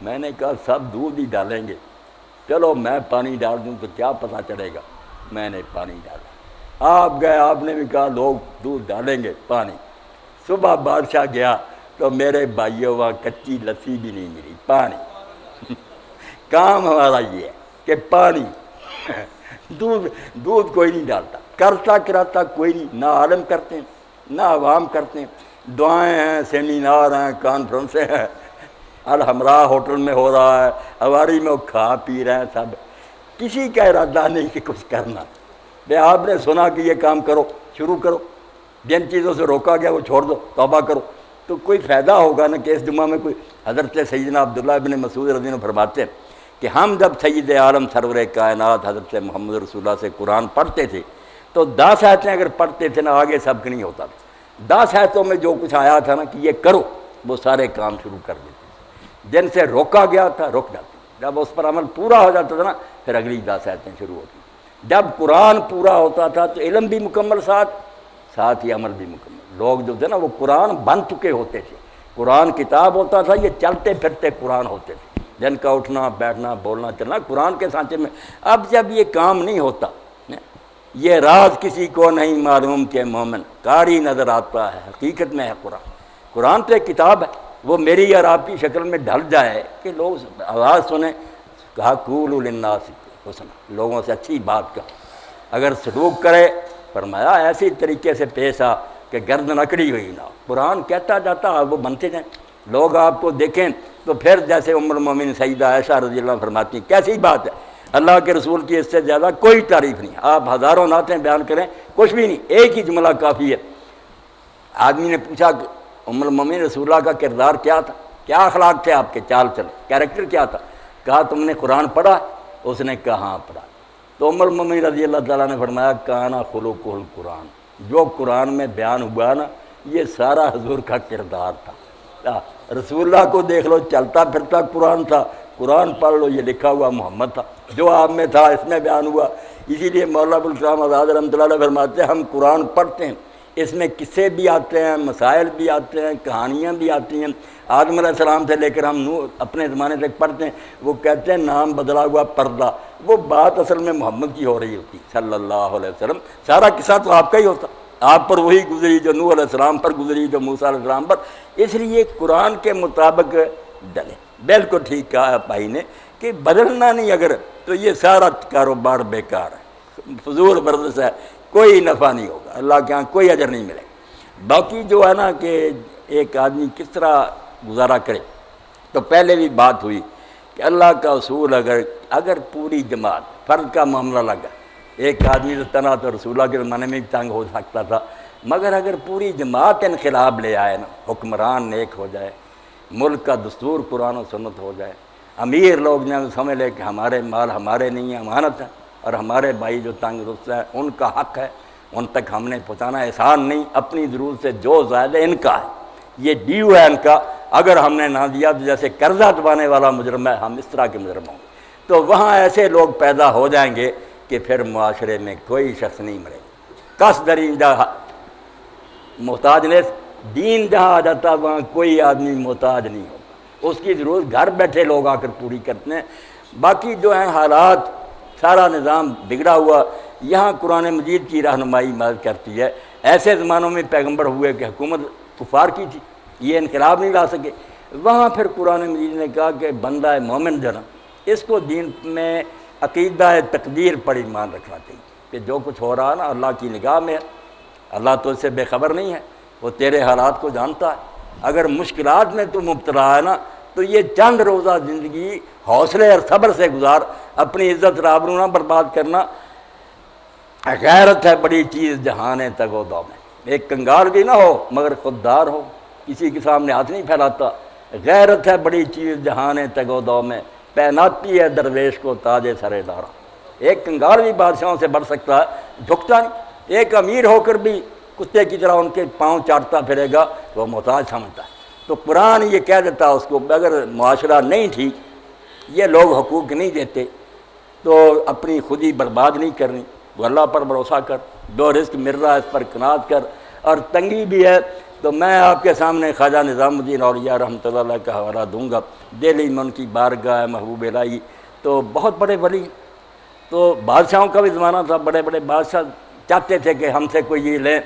میں نے کہا سب دودھ ہی ڈالیں گے، چلو میں پانی ڈال دوں تو کیا پتہ چلے گا. میں نے پانی ڈالا، آپ گئے، آپ نے بھی کہا لوگ دودھ ڈالیں گے پانی. صبح بادشاہ گیا تو میرے بھائیوں وہاں کچی لسی بھی نہیں ملی، پانی. کام ہمارا یہ ہے کہ پانی دودھ کوئی نہیں ڈالتا، کرتا کراتا کوئی نہیں، نہ عالم کرتے ہیں نہ عوام کرتے ہیں. دعائیں ہیں، سیمینار ہیں، کانفرنسیں ہیں، الحمراء ہوٹل میں ہو رہا ہے، ہواری میں وہ کھا پی رہے ہیں سب. کسی کا ارادہ نہیں کہ کچھ کرنا. آپ نے سنا کہ یہ کام کرو، شروع کرو. جن چیزوں سے روکا گیا وہ چھوڑ دو، توبہ کرو، تو کوئی فائدہ ہوگا نا. کہ اس جمعہ میں کوئی حضرت سیدنا عبداللہ ابن مسعود رضی اللہ عنہ فرماتے ہیں کہ ہم جب سید عالم سرور کائنات حضرت محمد رسول اللہ سے قرآن پڑھتے تھے تو 10 آیتیں اگر پڑھتے تھے نا آگے سبق نہیں ہوتا تھا. 10 آیتوں میں جو کچھ آیا تھا نا کہ یہ کرو، وہ سارے کام شروع کر دیتے. جن سے روکا گیا تھا رک جاتے. جب اس پر عمل پورا ہو جاتا تھا نا پھر اگلی 10 آیتیں شروع ہوتی. جب قرآن پورا ہوتا تھا تو علم بھی مکمل ساتھ ہی عمل بھی مکمل. لوگ جو تھے نا وہ قرآن بن چکے ہوتے تھے. قرآن کتاب ہوتا تھا، یہ چلتے پھرتے قرآن ہوتے تھے، جن کا اٹھنا بیٹھنا بولنا چلنا قرآن کے سانچے میں. اب جب یہ کام نہیں ہوتا، یہ راز کسی کو نہیں معلوم کہ مومن قاری نظر آتا ہے حقیقت میں ہے قرآن. قرآن تو ایک کتاب ہے، وہ میری اور آپ کی شکل میں ڈھل جائے کہ لوگ آواز سنیں. کہا قولوا للناس حسنا، لوگوں سے اچھی بات کہو. اگر سلوک کرے فرمایا ایسی طریقے سے پیش آ کہ گردن اکڑی ہوئی نہ. قرآن کہتا جاتا وہ بنتے جائیں. لوگ آپ کو دیکھیں تو پھر جیسے ام المومنین سیدہ عائشہ رضی اللہ عنہ فرماتی ہیں کیسی بات ہے، اللہ کے رسول کی اس سے زیادہ کوئی تعریف نہیں. آپ ہزاروں نعتیں بیان کریں کچھ بھی نہیں، ایک ہی جملہ کافی ہے. آدمی نے پوچھا کہ ام المومنین رسول اللہ کا کردار کیا تھا، کیا اخلاق تھے آپ کے، چال چلے، کیریکٹر کیا تھا؟ کہا تم نے قرآن پڑھا؟ اس نے کہا ہاں پڑھا. تو ام المومنین رضی اللہ تعالیٰ نے فرمایا کانا خلقہ القرآن، جو قرآن میں بیان ہوا نا یہ سارا حضور کا کردار تھا. رسول اللہ کو دیکھ لو چلتا پھرتا قرآن تھا، قرآن پڑھ لو یہ لکھا ہوا محمد تھا، جو آپ میں تھا اس میں بیان ہوا. اسی لیے مولانا ابوالکلام آزاد رحمۃ اللہ علیہ فرماتے ہیں ہم قرآن پڑھتے ہیں، اس میں قصے بھی آتے ہیں، مسائل بھی آتے ہیں، کہانیاں بھی آتی ہیں. آدم علیہ السلام سے لے کر ہم اپنے زمانے تک پڑھتے ہیں. وہ کہتے ہیں نام بدلا ہوا پردہ، وہ بات اصل میں محمد کی ہو رہی ہوتی صلی اللہ علیہ وسلم. سارا قصہ تو آپ کا ہی ہوتا، آپ پر وہی گزری جو نوح علیہ السلام پر گزری، جو موسیٰ علیہ السلام پر. اس لیے قرآن کے مطابق ڈلے. بالکل ٹھیک کہا بھائی نے کہ بدلنا نہیں اگر تو یہ سارا کاروبار بیکار ہے، فضول ورزش ہے، کوئی نفع نہیں ہوگا، اللہ کے ہاں کوئی اجر نہیں ملے. باقی جو ہے نا کہ ایک آدمی کس طرح گزارا کرے، تو پہلے بھی بات ہوئی کہ اللہ کا اصول اگر پوری جماعت، فرد کا معاملہ لگا، ایک آدمی تو تنہا تو رسول اللہ کے زمانے میں بھی تنگ ہو سکتا تھا، مگر اگر پوری جماعت انقلاب لے آئے نا، حکمران نیک ہو جائے، ملک کا دستور قرآن و سنت ہو جائے، امیر لوگ جو سمجھ لے کہ ہمارے مال ہمارے نہیں ہیں، امانت ہے، اور ہمارے بھائی جو تنگ رخصت ہیں ان کا حق ہے، ان تک ہم نے پہنچانا، احسان نہیں، اپنی ضرورت سے جو زائد ہے ان کا ہے، یہ ڈیو ہے ان کا، اگر ہم نے نہ دیا تو جیسے قرضہ دبانے والا مجرم ہے، ہم اس طرح کے مجرم ہوں گے۔ تو وہاں ایسے لوگ پیدا ہو جائیں گے کہ پھر معاشرے میں کوئی شخص نہیں مرے گا۔ کس درینجہ محتاج نے دین جہاں آ جاتا وہاں کوئی آدمی محتاج نہیں ہوتا، اس کی ضرورت گھر بیٹھے لوگ آ کر پوری کرتے ہیں۔ باقی جو ہیں حالات، سارا نظام بگڑا ہوا، یہاں قرآن مجید کی رہنمائی مدد کرتی ہے۔ ایسے زمانوں میں پیغمبر ہوئے کہ حکومت کفار کی تھی، یہ انقلاب نہیں لا سکے، وہاں پھر قرآن مجید نے کہا کہ بندہ مومن جو نا اس کو دین میں عقیدہ تقدیر پر ایمان رکھنا چاہیے کہ جو کچھ ہو رہا ہے نا اللہ کی نگاہ میں ہے، اللہ تو اس سے بے خبر نہیں ہے، وہ تیرے حالات کو جانتا ہے۔ اگر مشکلات میں تو مبتلا ہے نا تو یہ چند روزہ زندگی حوصلے اور صبر سے گزار، اپنی عزت آبرو نہ برباد کرنا۔ غیرت ہے بڑی چیز جہان تگ و دو میں، ایک کنگار بھی نہ ہو مگر خوددار ہو، کسی کے سامنے ہاتھ نہیں پھیلاتا۔ غیرت ہے بڑی چیز جہان تگ و دو میں، پہناتی ہے درویش کو تاج سر دارا۔ ایک کنگار بھی بادشاہوں سے بڑھ سکتا ہے، جھکتا نہیں، ایک امیر ہو کر بھی کتے کی طرح ان کے پاؤں چاٹتا پھرے گا، وہ محتاج سمجھتا ہے۔ تو قرآن یہ کہہ دیتا اس کو اگر معاشرہ نہیں ٹھیک، یہ لوگ حقوق نہیں دیتے تو اپنی خودی برباد نہیں کرنی، وہ اللہ پر بھروسہ کر، جو رزق مل رہا ہے اس پر قناعت کر۔ اور تنگی بھی ہے تو میں آپ کے سامنے خواجہ نظام الدین اولیاء رحمۃ اللہ علیہ کا حوالہ دوں گا، دہلی میں ان کی بارگاہ محبوب الہی، تو بہت بڑے ولی، تو بادشاہوں کا بھی زمانہ تھا، بڑے بڑے بادشاہ چاہتے تھے کہ ہم سے کوئی یہ لیں،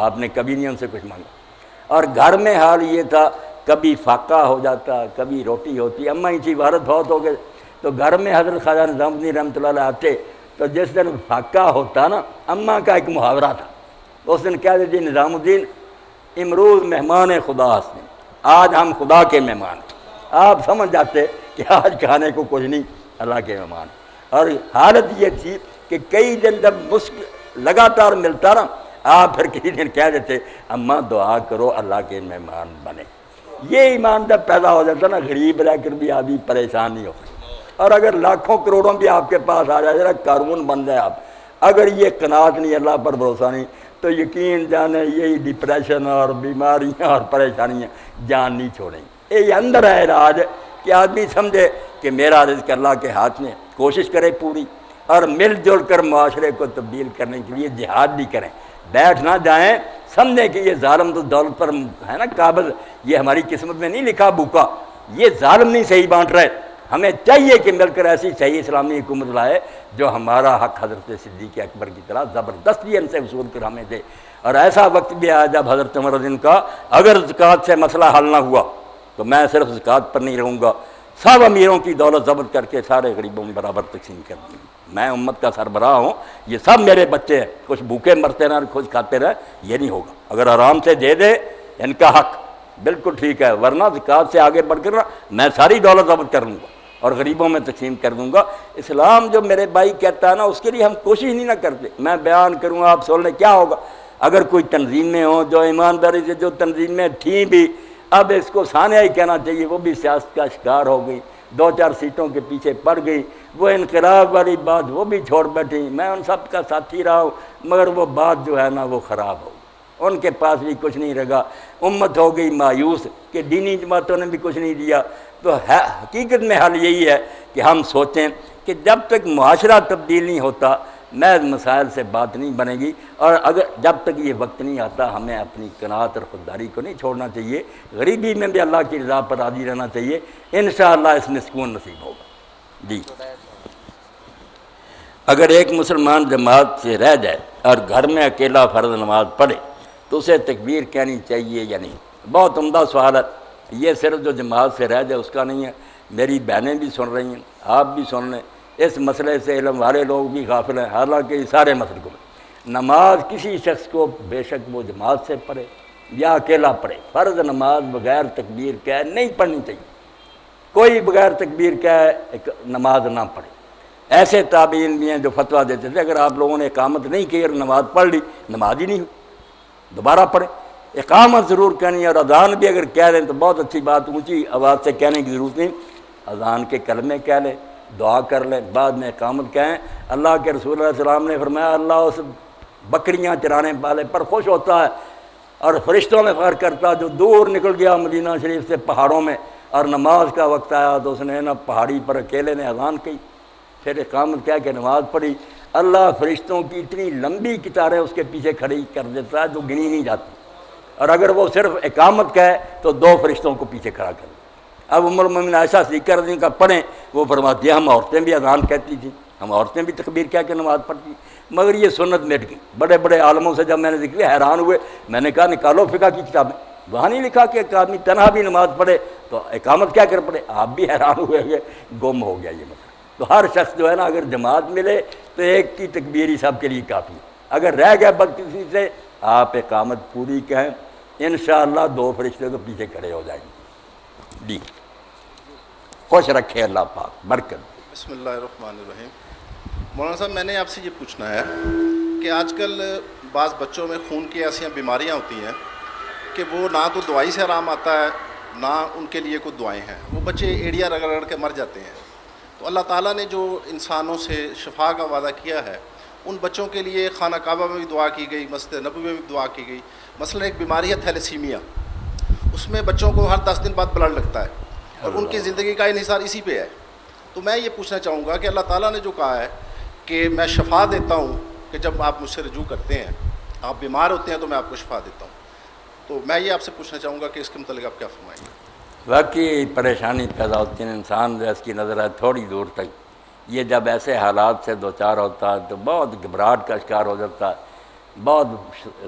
آپ نے کبھی نہیں ان سے کچھ مانگا۔ اور گھر میں حال یہ تھا، کبھی فاقہ ہو جاتا، کبھی روٹی ہوتی، اماں ہی تھی، وارث بہت ہو گئے، تو گھر میں حضرت خواجہ نظام الدین رحمۃ اللہ علیہ آتے، تو جس دن فاقہ ہوتا نا، اماں کا ایک محاورہ تھا، اس دن کہہ دیتے نظام الدین امروز مہمان خدا ہستے، آج ہم خدا کے مہمان، آپ سمجھ جاتے کہ آج کھانے کو کچھ نہیں، اللہ کے مہمان۔ اور حالت یہ تھی کہ کئی دن جب مشک لگاتار ملتا نا، آپ پھر کسی دن کہہ دیتے اماں دعا کرو اللہ کے مہمان بنے۔ یہ ایمان جب پیدا ہو جاتا نا، غریب رہ کر بھی آدمی پریشان نہیں ہوتا، اور اگر لاکھوں کروڑوں بھی آپ کے پاس آ جائے ذرا قارون بن جائے آپ، اگر یہ قناعت نہیں، اللہ پر بھروسہ نہیں، تو یقین جانے یہی ڈپریشن اور بیماریاں اور پریشانیاں جان نہیں چھوڑیں گی۔ یہ اندر ہے علاج کہ آدمی سمجھے کہ میرا رزق اللہ کے ہاتھ میں، کوشش کرے پوری، اور مل جل کر معاشرے کو تبدیل کرنے کے لیے جہاد بھی کریں، بیٹھ نہ جائیں، سمجھیں کہ یہ ظالم تو دولت پر ہے نا قابض، یہ ہماری قسمت میں نہیں لکھا بھوکا، یہ ظالم نہیں صحیح بانٹ رہے، ہمیں چاہیے کہ مل کر ایسی صحیح اسلامی حکومت لائے جو ہمارا حق حضرت صدیق اکبر کی طرح زبردستی ان سے وصول کر ہمیں دے۔ اور ایسا وقت بھی آیا جب حضرت عمر رضی اللہ عنہ کا اگر زکوٰۃ سے مسئلہ حل نہ ہوا تو میں صرف زکوٰۃ پر نہیں رہوں گا، سب امیروں کی دولت ضبط کر کے سارے غریبوں میں برابر تقسیم کر دوں گا، میں امت کا سربراہ ہوں، یہ سب میرے بچے ہیں، کچھ بھوکے مرتے رہے کچھ کھاتے رہے، یہ نہیں ہوگا۔ اگر آرام سے دے دے ان کا حق بالکل ٹھیک ہے، ورنہ زکوٰۃ سے آگے بڑھ کر میں ساری دولت ضبط کر لوں گا اور غریبوں میں تقسیم کر دوں گا۔ اسلام جو میرے بھائی کہتا ہے نا، اس کے لیے ہم کوشش نہیں نہ کرتے، میں بیان کروں آپ سن لیں کیا ہوگا۔ اگر کوئی تنظیمیں ہوں جو ایمانداری سے جو تنظیمیں تھیں بھی، اب اس کو سانیہ ہی کہنا چاہیے، وہ بھی سیاست کا شکار ہو گئی، 2-4 سیٹوں کے پیچھے پڑ گئی، وہ انقلاب والی بات وہ بھی چھوڑ بیٹھی، میں ان سب کا ساتھی رہا ہوں، مگر وہ بات جو ہے نا وہ خراب ہو گئی، ان کے پاس بھی کچھ نہیں رہا، امت ہو گئی مایوس کہ دینی جماعتوں نے بھی کچھ نہیں دیا۔ تو حقیقت میں حل یہی ہے کہ ہم سوچیں کہ جب تک معاشرہ تبدیل نہیں ہوتا محض مسائل سے بات نہیں بنے گی، اور اگر جب تک یہ وقت نہیں آتا ہمیں اپنی قناعت اور خودداری کو نہیں چھوڑنا چاہیے، غریبی میں بھی اللہ کی رضا پر راضی رہنا چاہیے، انشاءاللہ اس میں سکون نصیب ہوگا۔ جی، اگر ایک مسلمان جماعت سے رہ جائے اور گھر میں اکیلا فرض نماز پڑھے تو اسے تکبیر کہنی چاہیے یا نہیں؟ بہت عمدہ سوال ہے، یہ صرف جو جماعت سے رہ جائے اس کا نہیں ہے، میری بہنیں بھی سن رہی ہیں، آپ بھی سن لیں، اس مسئلے سے علم والے لوگ بھی غافل ہیں، حالانکہ یہ سارے مسئلے کو نماز کسی شخص کو بے شک وہ جماعت سے پڑھے یا اکیلا پڑھے، فرض نماز بغیر تکبیر کہے نہیں پڑھنی چاہیے، کوئی بغیر تکبیر کہے نماز نہ پڑھے۔ ایسے تابعین بھی ہیں جو فتویٰ دیتے تھے اگر آپ لوگوں نے اقامت نہیں کی اور نماز پڑھ لی، نماز ہی نہیں ہوئی، دوبارہ پڑھیں۔ اقامت ضرور کہنی ہے، اور اذان بھی اگر کہہ رہے ہیں تو بہت اچھی بات، اونچی آواز سے کہنے کی ضرورت نہیں، اذان کے کلمے کہہ لیں، دعا کر لیں، بعد میں اقامت کہیں۔ اللہ کے رسول علیہ السلام نے فرمایا اللہ اس بکریاں چرانے والے پر خوش ہوتا ہے اور فرشتوں میں فخر کرتا ہے جو دور نکل گیا مدینہ شریف سے پہاڑوں میں، اور نماز کا وقت آیا تو اس نے نا پہاڑی پر اکیلے نے اذان کی، پھر اقامت کہہ کے نماز پڑھی، اللہ فرشتوں کی اتنی لمبی قطاریں اس کے پیچھے کھڑی کر دیتا ہے جو گنی نہیں جاتی، اور اگر وہ صرف اقامت کہے تو 2 فرشتوں کو پیچھے کھڑا کر دے۔ اب ام المومنین عائشہ صدیقہ رضی اللہ عنہا کا پڑھیں، وہ فرماتی ہے ہم عورتیں بھی اذان کہتی تھیں، ہم عورتیں بھی تکبیر کہہ کے نماز پڑھتی، مگر یہ سنت مٹ گئی۔ بڑے بڑے عالموں سے جب میں نے ذکر کیا حیران ہوئے، میں نے کہا نکالو فقہ کی کتابیں، وہاں نہیں لکھا کہ ایک آدمی تنہا بھی نماز پڑھے تو اقامت کیا کر پڑے۔ آپ بھی حیران ہوئے کہ گم ہو گیا یہ مسئلہ۔ تو ہر شخص جو ہے نا اگر جماعت ملے تو ایک کی تکبیر ہی سب کے لیے کافی ہے، اگر رہ گیا بدقسمتی سے آپ اقامت پوری کہیں، انشاءاللہ 2 فرشتے تو پیچھے کھڑے ہو جائیں گے۔ جی خوش رکھے اللہ پاک، برکت۔ بسم اللہ الرحمن الرحیم۔ مولانا صاحب میں نے آپ سے یہ پوچھنا ہے کہ آج کل بعض بچوں میں خون کی ایسی بیماریاں ہوتی ہیں کہ وہ نہ تو دوائی سے آرام آتا ہے نہ ان کے لیے کوئی دعائیں ہیں، وہ بچے ایڑیاں رگڑ رگڑ کے مر جاتے ہیں۔ تو اللہ تعالیٰ نے جو انسانوں سے شفا کا وعدہ کیا ہے ان بچوں کے لیے خانہ کعبہ میں بھی دعا کی گئی، مسجد نبوی میں بھی دعا کی گئی۔ مثلا ایک بیماری ہے تھیلیسیمیا، اس میں بچوں کو ہر 10 دن بعد بلڈ لگتا ہے اور ان کی زندگی کا انحصار اسی پہ ہے۔ تو میں یہ پوچھنا چاہوں گا کہ اللہ تعالیٰ نے جو کہا ہے کہ میں شفا دیتا ہوں، کہ جب آپ مجھ سے رجوع کرتے ہیں، آپ بیمار ہوتے ہیں تو میں آپ کو شفا دیتا ہوں، تو میں یہ آپ سے پوچھنا چاہوں گا کہ اس کے متعلق آپ کیا فرمائیں گے؟ واقعی پریشانی پیدا ہوتی ہے، انسان جو اس کی نظر ہے تھوڑی دور تک، یہ جب ایسے حالات سے دوچار ہوتا ہے تو بہت گھبراہٹ کا شکار ہو جاتا ہے، بہت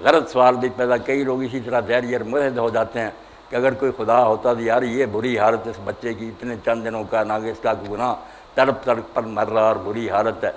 غلط سوال بھی پیدا، کئی لوگ اسی طرح دہریہ مرتد ہو جاتے ہیں کہ اگر کوئی خدا ہوتا تو یار یہ بری حالت اس بچے کی، اتنے چند دنوں کا نہ کہ اس کا گناہ، تڑپ تڑپ پر مر رہا اور بری حالت ہے۔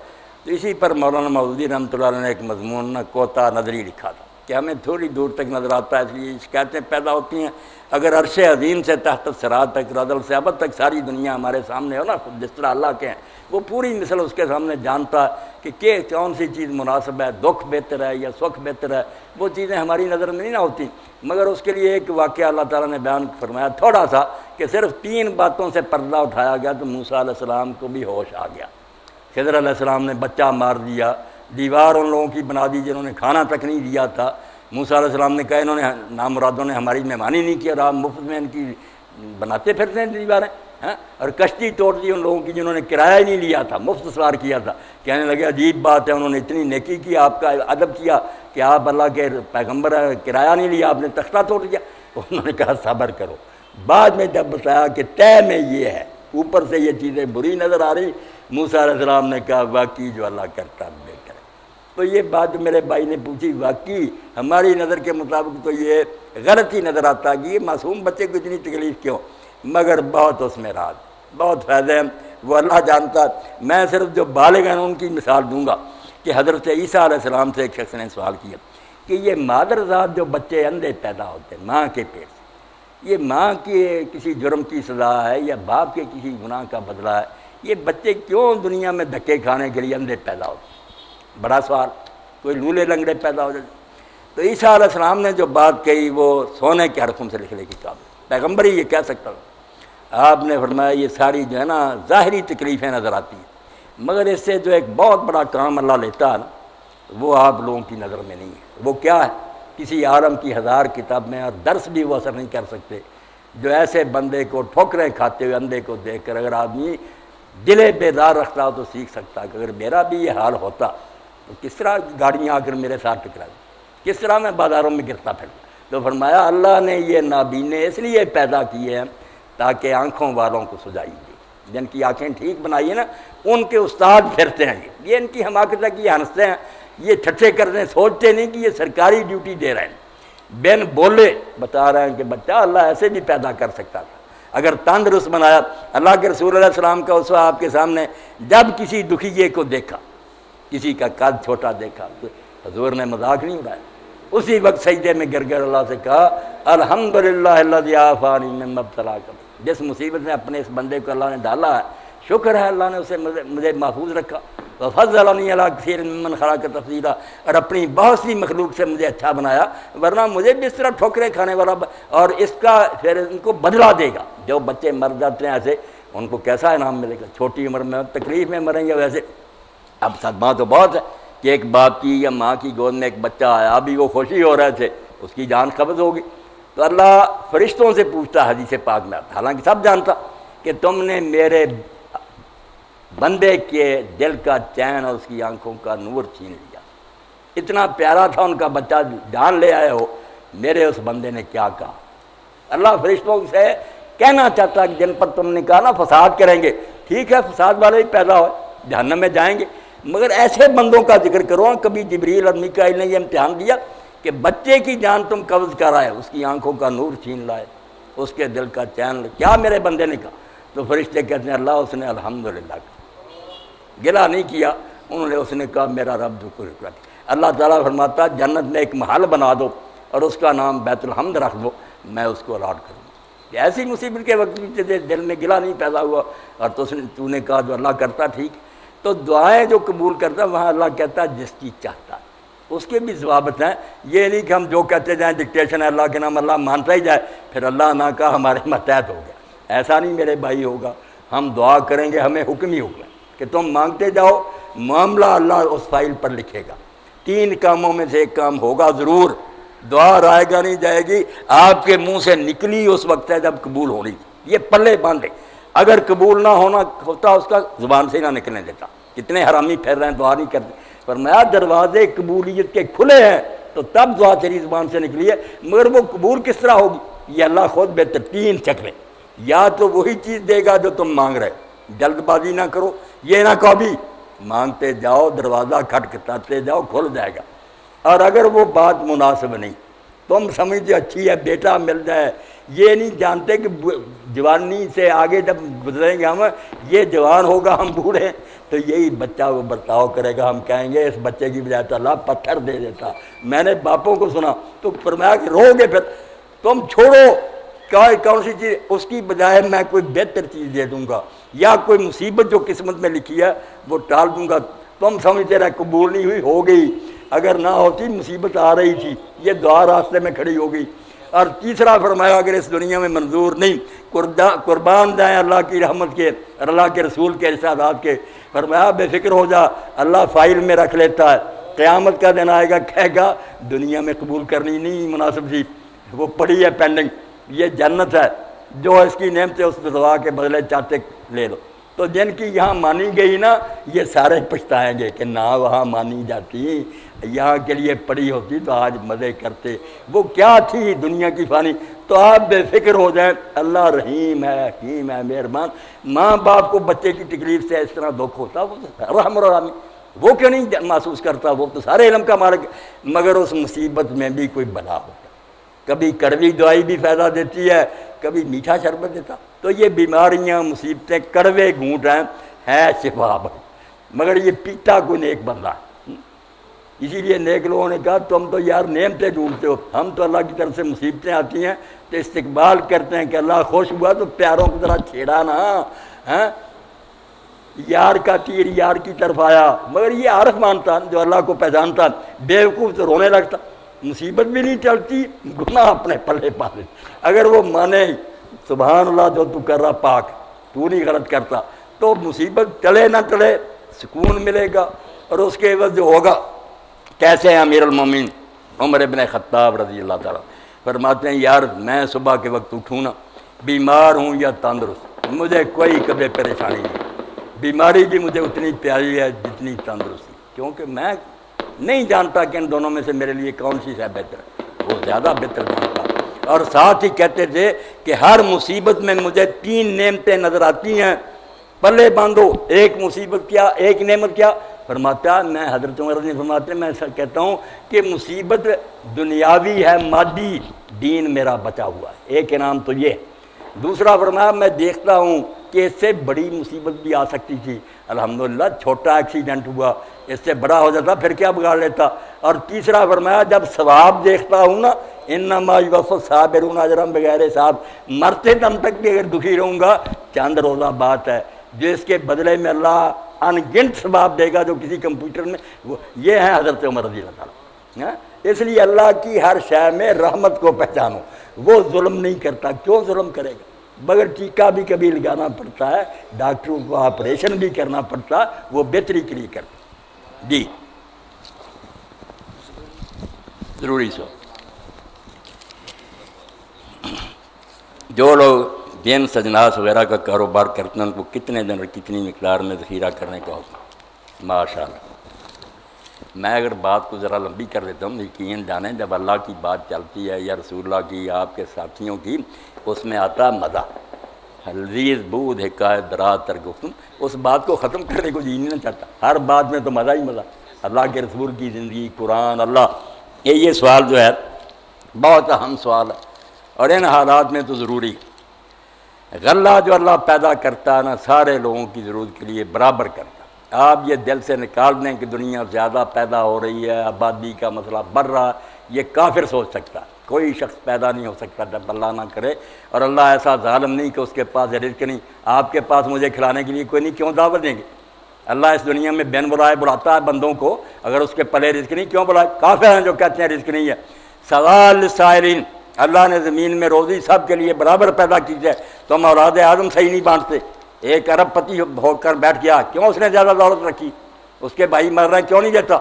تو اسی پر مولانا مودودی رحمۃ اللہ علیہ نے ایک مضمون نہ کوتا نظری لکھا تھا کہ ہمیں تھوڑی دور تک نظر آتا ہے، اس لیے شکایتیں پیدا ہوتی ہیں۔ اگر عرش عظیم سے تحت صراط تک، رضل سے ابد تک ساری دنیا ہمارے سامنے ہو نا، جس طرح اللہ کے ہیں، وہ پوری مثل اس کے سامنے جانتا ہے کہ کون سی چیز مناسب ہے، دکھ بہتر ہے یا سکھ بہتر ہے، وہ چیزیں ہماری نظر میں نہیں نہ ہوتی۔ مگر اس کے لیے ایک واقعہ اللہ تعالیٰ نے بیان فرمایا تھوڑا سا کہ صرف 3 باتوں سے پردہ اٹھایا گیا تو موسیٰ علیہ السلام کو بھی ہوش آ گیا۔ خضر علیہ السلام نے بچہ مار دیا، دیوار ان لوگوں کی بنا دی جنہوں نے کھانا تک نہیں دیا تھا۔ موسیٰ علیہ السلام نے کہا انہوں نے نامرادوں نے ہماری مہمانی نہیں کی اور آپ مفت میں ان کی بناتے پھرتے ہیں دیواریں، اور کشتی توڑ دی ان لوگوں کی جنہوں نے کرایہ نہیں لیا تھا، مفت سوار کیا تھا۔ کہنے لگے عجیب بات ہے، انہوں نے اتنی نیکی کی، آپ کا ادب کیا کہ آپ اللہ کے پیغمبر ہیں، کرایہ نہیں لیا، آپ نے تختہ توڑ دیا۔ انہوں نے کہا صبر کرو۔ بعد میں جب بتایا کہ طے میں یہ ہے، اوپر سے یہ چیزیں بری نظر آ رہی، موسیٰ علیہ السلام نے کہا واقعی جو اللہ کرتا ہے بہتر ہے۔ تو یہ بات میرے بھائی نے پوچھی، واقعی ہماری نظر کے مطابق تو یہ غلط ہی نظر آتا ہے کہ یہ معصوم بچے کو اتنی تکلیف کیوں، مگر بہت اس میں راز، بہت فائدہ ہے، وہ اللہ جانتا ہے۔ میں صرف جو بالغ ہیں ان کی مثال دوں گا کہ حضرت عیسیٰ علیہ السلام سے ایک شخص نے سوال کیا کہ یہ مادر ذات جو بچے اندھے پیدا ہوتے ہیں ماں کے پیٹ سے، یہ ماں کے کسی جرم کی سزا ہے یا باپ کے کسی گناہ کا بدلہ ہے، یہ بچے کیوں دنیا میں دھکے کھانے کے لیے اندھے پیدا ہوتے ہیں؟ بڑا سوال، کوئی لولے لنگڑے پیدا ہو جاتے۔ تو عیسیٰ علیہ السلام نے جو بات کہی وہ سونے کے حرفوں سے لکھنے کی قابل، پیغمبر ہی یہ کہہ سکتا تھا۔ آپ نے فرمایا یہ ساری جو ہے نا ظاہری تکلیفیں نظر آتی ہیں، مگر اس سے جو ایک بہت بڑا کام اللہ لیتا ہے نا وہ آپ لوگوں کی نظر میں نہیں ہے۔ وہ کیا ہے؟ کسی عالم کی 1000 کتاب میں اور درس بھی وہ اثر نہیں کر سکتے جو ایسے بندے کو ٹھوکریں کھاتے ہوئے اندھے کو دیکھ کر اگر آدمی دل بیدار رکھتا ہو تو سیکھ سکتا کہ اگر میرا بھی یہ حال ہوتا تو کس طرح گاڑیاں آ کر میرے ساتھ ٹکرا دی، کس طرح میں بازاروں میں گرتا پھرتا۔ تو فرمایا اللہ نے یہ نابینے اس لیے پیدا کیے ہیں تاکہ آنکھوں والوں کو سجائی دے، جن کی آنکھیں ٹھیک بنائی ہیں نا ان کے استاد پھرتے ہیں، یہ ان کی حماقت ہے کہ یہ ہنستے ہیں، یہ ٹھٹھے کرتے ہیں، سوچتے نہیں کہ یہ سرکاری ڈیوٹی دے رہے ہیں، بین بولے بتا رہے ہیں کہ بچہ اللہ ایسے بھی پیدا کر سکتا تھا اگر تندرست بنایا۔ اللہ کے رسول علیہ السلام کا اسوہ آپ کے سامنے، جب کسی دکھیے کو دیکھا، کسی کا قد چھوٹا دیکھا تو حضور نے مذاق نہیں اڑایا، اسی وقت سجدے میں گر گر اللہ سے کہا الحمدللہ الذی عافانی مما ابتلاک، جس مصیبت میں اپنے اس بندے کو اللہ نے ڈالا ہے شکر ہے اللہ نے اسے مجھے محفوظ رکھا، وفضلنی علی کثیر ممن خلق تفضیلا، اور اپنی بہت سی مخلوق سے مجھے اچھا بنایا، ورنہ مجھے بھی اس طرح ٹھوکریں کھانے والا، اور اس کا پھر ان کو بدلہ دے گا۔ جو بچے مر جاتے ہیں ایسے ان کو کیسا انعام ملے گا؟ چھوٹی عمر میں تکلیف میں مریں گے ویسے۔ اب صدمہ تو بہت ہے کہ ایک باپ کی یا ماں کی گود میں ایک بچہ آیا، ابھی وہ خوشی ہو رہے تھے، اس کی جان قبض ہوگی، تو اللہ فرشتوں سے پوچھتا حدیث پاک میں، حالانکہ سب جانتا کہ تم نے میرے بندے کے دل کا چین اور اس کی آنکھوں کا نور چھین لیا، اتنا پیارا تھا ان کا بچہ، جان لے آئے ہو، میرے اس بندے نے کیا کہا؟ اللہ فرشتوں سے کہنا چاہتا کہ جن پر تم نے کہا نا فساد کریں گے، ٹھیک ہے فساد والے ہی پیدا ہوئے، جہنم میں جائیں گے، مگر ایسے بندوں کا ذکر کرو۔ کبھی جبریل اور میکائیل نے یہ امتحان دیا کہ بچے کی جان تم قبض کر آئے، اس کی آنکھوں کا نور چھین لائے، اس کے دل کا چین، کیا میرے بندے نے کہا؟ تو فرشتے کہتے ہیں اللہ اس نے الحمدللہ کہا، گلہ نہیں کیا انہوں نے، اس نے کہا میرا رب جو کچھ کر۔ اللہ تعالیٰ فرماتا جنت میں ایک محل بنا دو اور اس کا نام بیت الحمد رکھ دو، میں اس کو الاٹ کروں گا۔ ایسی مصیبت کے وقت بھی تیرے دل میں گلہ نہیں پیدا ہوا اور تو نے کہا جو اللہ کرتا ٹھیک۔ تو دعائیں جو قبول کرتا وہاں اللہ کہتا ہے جس کی چاہتا ہے، اس کے بھی ضوابط ہیں، یہ نہیں کہ ہم جو کہتے جائیں ڈکٹیشن ہے اللہ کے نام، اللہ مانتا ہی جائے پھر اللہ نہ کہا ہمارے ماتحت ہو گیا، ایسا نہیں میرے بھائی ہوگا۔ ہم دعا کریں گے، ہمیں حکم ہی ہوگا کہ تم مانگتے جاؤ، معاملہ اللہ اس فائل پر لکھے گا، 3 کاموں میں سے ایک کام ہوگا ضرور، دعا رائے گا نہیں جائے گی، آپ کے منہ سے نکلی اس وقت ہے جب قبول ہونی، یہ پلے باندھے، اگر قبول نہ ہونا ہوتا اس کا زبان سے ہی نہ نکلنے دیتا۔ کتنے حرامی پھیر رہے ہیں دعا نہیں کرتے، فرمایا دروازے قبولیت کے کھلے ہیں تو تب دعا تیری زبان سے نکلی ہے، مگر وہ قبول کس طرح ہوگی یہ اللہ خود بہتر 3 شکلیں، یا تو وہی چیز دے گا جو تم مانگ رہے، جلد بازی نہ کرو، یہ نہ کہو بھی مانگتے جاؤ، دروازہ کھٹکھٹاتے جاؤ، کھل جائے گا، اور اگر وہ بات مناسب نہیں، تم سمجھتے اچھی ہے بیٹا مل جائے، یہ نہیں جانتے کہ جوانی سے آگے جب گزریں گے ہم، یہ جوان ہوگا ہم بوڑھے ہیں تو یہی بچہ وہ برتاؤ کرے گا، ہم کہیں گے اس بچے کی بجائے تو اللہ پتھر دے دیتا۔ میں نے باپوں کو سنا تو فرمایا کہ رو گے پھر تم چھوڑو کون سی چیز، اس کی بجائے میں کوئی بہتر چیز دے دوں گا، یا کوئی مصیبت جو قسمت میں لکھی ہے وہ ٹال دوں گا۔ تم سمجھتے رہے قبول نہیں ہوئی، ہو گئی، اگر نہ ہوتی مصیبت آ رہی تھی، یہ دعا راستے میں کھڑی ہو گئی۔ اور تیسرا فرمایا اگر اس دنیا میں منظور نہیں، قربان جائیں اللہ کی رحمت کے اور اللہ کے رسول کے ارشادات کے، فرمایا بے فکر ہو جا، اللہ فائل میں رکھ لیتا ہے، قیامت کا دن آئے گا کہے گا دنیا میں قبول کرنی نہیں مناسب تھی، وہ پڑی ہے پینڈنگ، یہ جنت ہے، جو اس کی نعمت اس دعا کے بدلے چاہتے لے لو۔ تو جن کی یہاں مانی گئی نا یہ سارے پچھتائیں گے کہ نہ وہاں مانی جاتی، یہاں کے لیے پڑی ہوتی تو آج مزے کرتے، وہ کیا تھی دنیا کی فانی۔ تو آپ بے فکر ہو جائیں، اللہ رحیم ہے، حکیم ہے، مہربان۔ ماں باپ کو بچے کی تکلیف سے اس طرح دکھ ہوتا، وہ تو رحم الرحیم، وہ کیوں نہیں محسوس کرتا، وہ تو سارے علم کا مالک ہے، مگر اس مصیبت میں بھی کوئی بلا ہوتا، کبھی کڑوی دوائی بھی فائدہ دیتی ہے، کبھی میٹھا شربت دیتا۔ تو یہ بیماریاں مصیبتیں کڑوے گھونٹ ہیں شفا بھائی، مگر یہ پیتا کوئی نیک بندہ ہے۔ اسی لیے نیک لوگوں نے کہا تم تو یار نعمتیں ڈھونڈتے ہو، ہم تو اللہ کی طرف سے مصیبتیں آتی ہیں تو استقبال کرتے ہیں کہ اللہ خوش ہوا تو پیاروں کی طرح چھیڑا نا، ہاں یار کا تیر یار کی طرف آیا، مگر یہ عارف مانتا جو اللہ کو پہچانتا، بیوقوف تو رونے لگتا، مصیبت بھی نہیں چلتی، گناہ اپنے پلے پالے، اگر وہ مانے سبحان اللہ جو تو کر رہا پاک، تو نہیں غلط کرتا، تو مصیبت ٹلے نہ ٹلے سکون ملے گا۔ اور اس کے عوض جو ہوگا کیسے ہیں امیر المومنین عمر ابن خطاب رضی اللہ تعالیٰ فرماتے ہیں یار میں صبح کے وقت اٹھوں نا، بیمار ہوں یا تندرست، مجھے کوئی کبھی پریشانی نہیں، بیماری بھی مجھے اتنی پیاری ہے جتنی تندرستی، کیونکہ میں نہیں جانتا کہ ان دونوں میں سے میرے لیے کون سی ہے بہتر ہے، وہ زیادہ بہتر جانتا۔ اور ساتھ ہی کہتے تھے کہ ہر مصیبت میں مجھے 3 نعمتیں نظر آتی ہیں، پلے باندھو، ایک مصیبت کیا، ایک نعمت کیا، فرماتا میں حضرت عمر نے فرماتے میں کہتا ہوں کہ مصیبت دنیاوی ہے مادی، دین میرا بچا ہوا ہے، ایک انعام تو یہ۔ دوسرا فرمایا میں دیکھتا ہوں کہ اس سے بڑی مصیبت بھی آ سکتی تھی، الحمدللہ چھوٹا ایکسیڈنٹ ہوا، اس سے بڑا ہو جاتا پھر کیا بگاڑ لیتا۔ اور تیسرا فرمایا جب ثواب دیکھتا ہوں نا، انما یوفی الصابرون اجرهم بغیر حساب، مرتے دم تک بھی اگر دکھی رہوں گا چند روزہ بات ہے، جو اس کے بدلے میں اللہ ان گنت ثواب دے گا جو کسی کمپیوٹر میں، یہ ہیں حضرت عمر رضی اللہ تعالیٰ۔ اس لیے اللہ کی ہر شے میں رحمت کو پہچانو، وہ ظلم نہیں کرتا، کیوں ظلم کرے گا؟ مگر ٹیکہ بھی کبھی لگانا پڑتا ہے، ڈاکٹروں کو آپریشن بھی کرنا پڑتا، وہ بہتری کے لیے کرتے جی ضروری سو. جو لوگ جینس اجناس وغیرہ کا کاروبار کرتے ہیں ان کو کتنے دن اور کتنی مقدار میں ذخیرہ کرنے کا حکم؟ ماشاء اللہ. میں اگر بات کو ذرا لمبی کر لیتا ہوں، یقین جانیں جب اللہ کی بات چلتی ہے یا رسول اللہ کی یا آپ کے ساتھیوں کی، اس میں آتا مزہ، لذیذ بود حکایت دراز تر گفتم. اس بات کو ختم کرنے کو جی نہیں چاہتا، ہر بات میں تو مزہ ہی مزہ. اللہ کے رسول کی زندگی، قرآن، اللہ، یہ سوال جو ہے بہت اہم سوال ہے اور ان حالات میں تو ضروری ہے. غلہ جو اللہ پیدا کرتا ہے نا سارے لوگوں کی ضرورت کے لیے برابر کرتا. آپ یہ دل سے نکال دیں کہ دنیا زیادہ پیدا ہو رہی ہے، آبادی کا مسئلہ بڑھ رہا ہے، یہ کافر سوچ سکتا ہے. کوئی شخص پیدا نہیں ہو سکتا جب اللہ نہ کرے. اور اللہ ایسا ظالم نہیں کہ اس کے پاس رزق نہیں. آپ کے پاس مجھے کھلانے کے لیے کوئی نہیں، کیوں دعوت دیں گے؟ اللہ اس دنیا میں بین بلائے بلاتا ہے بندوں کو، اگر اس کے پلے رزق نہیں کیوں بلائے؟ کافر ہیں جو کہتے ہیں رزق نہیں ہے. سوال سائلین، اللہ نے زمین میں روزی سب کے لیے برابر پیدا کی ہے. تم اولاد آدم صحیح نہیں بانٹتے. ایک ارب پتی ہو کر بیٹھ گیا، کیوں اس نے زیادہ دولت رکھی؟ اس کے بھائی مر رہے ہیں کیوں نہیں دیتا؟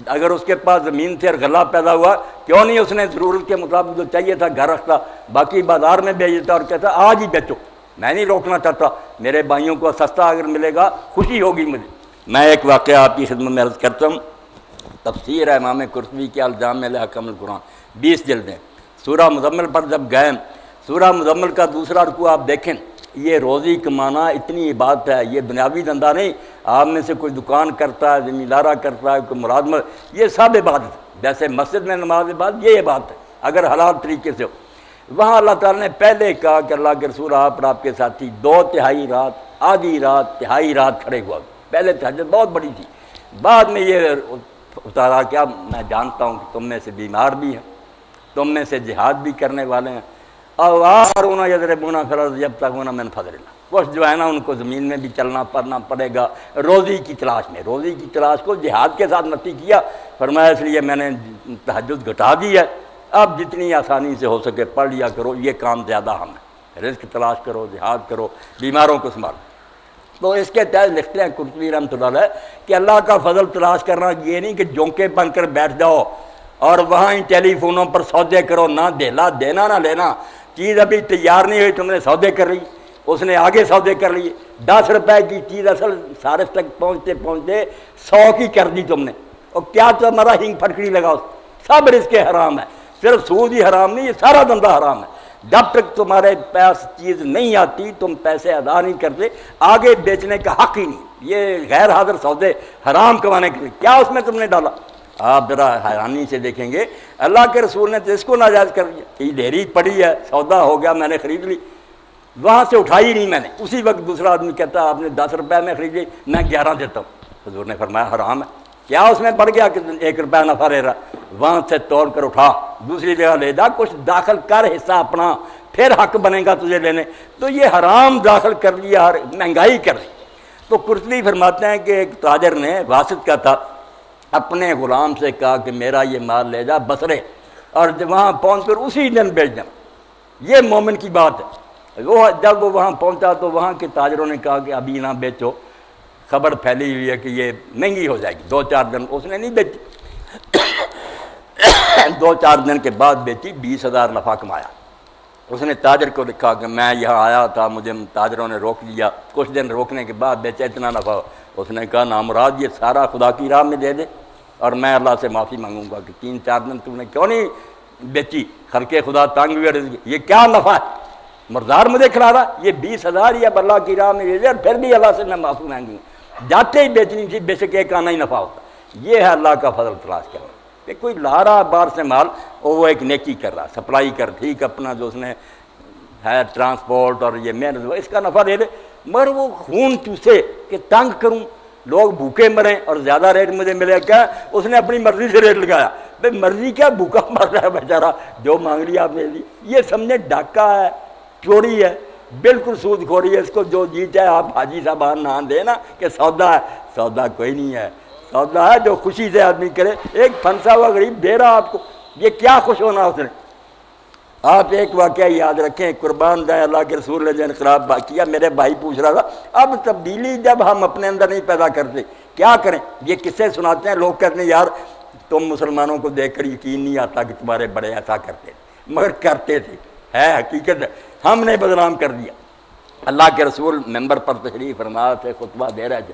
اگر اس کے پاس زمین تھی اور غلہ پیدا ہوا کیوں نہیں اس نے ضرورت کے مطابق جو چاہیے تھا گھر رکھتا، باقی بازار میں بیچ دیتا اور کہتا آج ہی بیچو. میں نہیں روکنا چاہتا، میرے بھائیوں کو سستا اگر ملے گا خوشی ہوگی مجھے. میں ایک واقعہ آپ کی خدمت میں عرض کرتا ہوں. تفسیر ہے امام قرطبی کے الجامع لحکام القرآن، 20 جلدیں. سورہ مزمل پر جب گئے، سورہ مزمل کا دوسرا رکوع آپ دیکھیں. یہ روزی کمانا اتنی عبادت ہے، یہ دنیاوی دھندا نہیں. آپ میں سے کوئی دکان کرتا ہے، زمیندارہ کرتا ہے، کوئی ملازمت، یہ سب عبادت ہے. جیسے مسجد میں نماز عبادت، یہ عبادت ہے اگر حلال طریقے سے ہو. وہاں اللہ تعالیٰ نے پہلے کہا کہ اللہ کے رسول آپ اور آپ کے ساتھی 2/3 رات، آدھی رات، تہائی رات کھڑے ہوا. پہلے تہجد بہت بڑی تھی، بعد میں یہ اتارا. کیا میں جانتا ہوں کہ تم میں سے بیمار بھی ہیں، تم میں سے جہاد بھی کرنے والے ہیں. اوارون یضربون فی الارض یبتغون من فضل اللہ. کچھ جو ہے نا ان کو زمین میں بھی چلنا پڑنا پڑے گا روزی کی تلاش میں. روزی کی تلاش کو جہاد کے ساتھ نفی کیا. فرمایا اس لیے میں نے تہجد گھٹا دی ہے. اب جتنی آسانی سے ہو سکے پڑھ لیا کرو، یہ کام زیادہ اہم ہے. رزق تلاش کرو، جہاد کرو، بیماروں کو سنبھالو. تو اس کے تحت لکھتے ہیں قرطبی رحمۃ اللہ علیہ کہ اللہ کا فضل تلاش کرنا یہ نہیں کہ جونکے بن کر بیٹھ جاؤ اور وہاں ہی ٹیلی فونوں پر سودے کرو، نہ دینا نہ لینا. چیز ابھی تیار نہیں ہوئی تم نے سودے کر لی، اس نے آگے سودے کر لیے. 10 روپے کی چیز اصل صارف تک پہنچتے پہنچتے 100 کی کر دی تم نے. اور کیا تمہارا ہنگ پھٹکڑی لگا؟ سب رزق حرام ہے، صرف سود ہی حرام نہیں، یہ سارا دھندا حرام ہے. جب تک تمہارے پاس چیز نہیں آتی تم پیسے ادا نہیں کرتے، آگے بیچنے کا حق ہی نہیں. یہ غیر حاضر سودے حرام کمانے کے لیے کیا اس میں تم نے ڈالا؟ آپ ذرا حیرانی سے دیکھیں گے اللہ کے رسول نے تو اس کو ناجائز کر دیا. یہ ڈھیری پڑی ہے، سودا ہو گیا، میں نے خرید لی، وہاں سے اٹھائی نہیں میں نے. اسی وقت دوسرا آدمی کہتا ہے آپ نے 10 روپے میں خرید لی، میں 11 دیتا ہوں. حضور نے فرمایا حرام ہے. کیا اس میں پڑ گیا کہ 1 روپیہ نفع لے رہا؟ وہاں سے توڑ کر اٹھا، دوسری جگہ لے جا، کچھ داخل کر حصہ اپنا، پھر حق بنے گا تجھے لینے. تو یہ حرام داخل کر لیا، مہنگائی کر لی. تو قرطبی فرماتے ہیں کہ ایک تاجر نے واسط کا تھا، اپنے غلام سے کہا کہ میرا یہ مال لے جا بصرے اور وہاں پہنچ کر اسی دن بیچ جانا. یہ مومن کی بات ہے. وہ جب وہ وہاں پہنچا تو وہاں کے تاجروں نے کہا کہ ابھی نہ بیچو، خبر پھیلی ہوئی ہے کہ یہ مہنگی ہو جائے گی. 2-4 دن اس نے نہیں بیچی. 2-4 دن کے بعد بیچی، 20,000 نفع کمایا. اس نے تاجر کو لکھا کہ میں یہاں آیا تھا، مجھے تاجروں نے روک لیا، کچھ دن روکنے کے بعد بیچا اتنا نفع. اس نے کہا نامراد یہ سارا خدا کی راہ میں دے دے اور میں اللہ سے معافی مانگوں گا کہ 3-4 دن تم نے کیوں نہیں بیچی. خلق خدا تنگ ہوئے، یہ کیا نفع ہے؟ مردار مجھے کھلا رہا. یہ 20,000 یا اللہ کی راہ میں دے دے اور پھر بھی اللہ سے میں معافی مانگوں گا. جاتے ہی بیچنی تھی، بے شک ایک آنا ہی نفع ہوتا. یہ ہے اللہ کا فضل تلاش کرنا کہ کوئی لا رہا باہر سے مال اور وہ ایک نیکی کر رہا، سپلائی کر، ٹھیک اپنا جو اس نے ہے ٹرانسپورٹ اور یہ محنت اس کا نفع دے دے، مگر وہ خون چوسے کہ تنگ کروں، لوگ بھوکے مریں اور زیادہ ریٹ مجھے ملے. کیا اس نے اپنی مرضی سے ریٹ لگایا؟ بھائی مرضی کیا، بھوکا مر رہا ہے بیچارہ، جو مانگ لیا آپ نے دی. یہ سمجھے ڈاکہ ہے، چوری ہے، بالکل سود کھوری ہے. اس کو جو جی چاہے آپ حاجی صاحب نہ دیں نا کہ سودا ہے. سودا کوئی نہیں ہے، سودا ہے جو خوشی سے آدمی کرے. ایک پھنسا ہوا غریب دے رہا آپ کو، یہ کیا خوش ہونا اس نے. آپ ایک واقعہ یاد رکھیں، قربان جائیں اللہ کے رسول نے جو انقلاب کیا، میرے بھائی پوچھ رہا تھا اب تبدیلی جب ہم اپنے اندر نہیں پیدا کرتے کیا کریں؟ یہ قصے سناتے ہیں لوگ، کہتے ہیں یار تم مسلمانوں کو دیکھ کر یقین نہیں آتا کہ تمہارے بڑے ایسا کرتے تھے، مگر کرتے تھے، ہے حقیقت ہے، ہم نے بدنام کر دیا۔ اللہ کے رسول ممبر پر تشریف فرما تھے، خطبہ دے رہے تھے،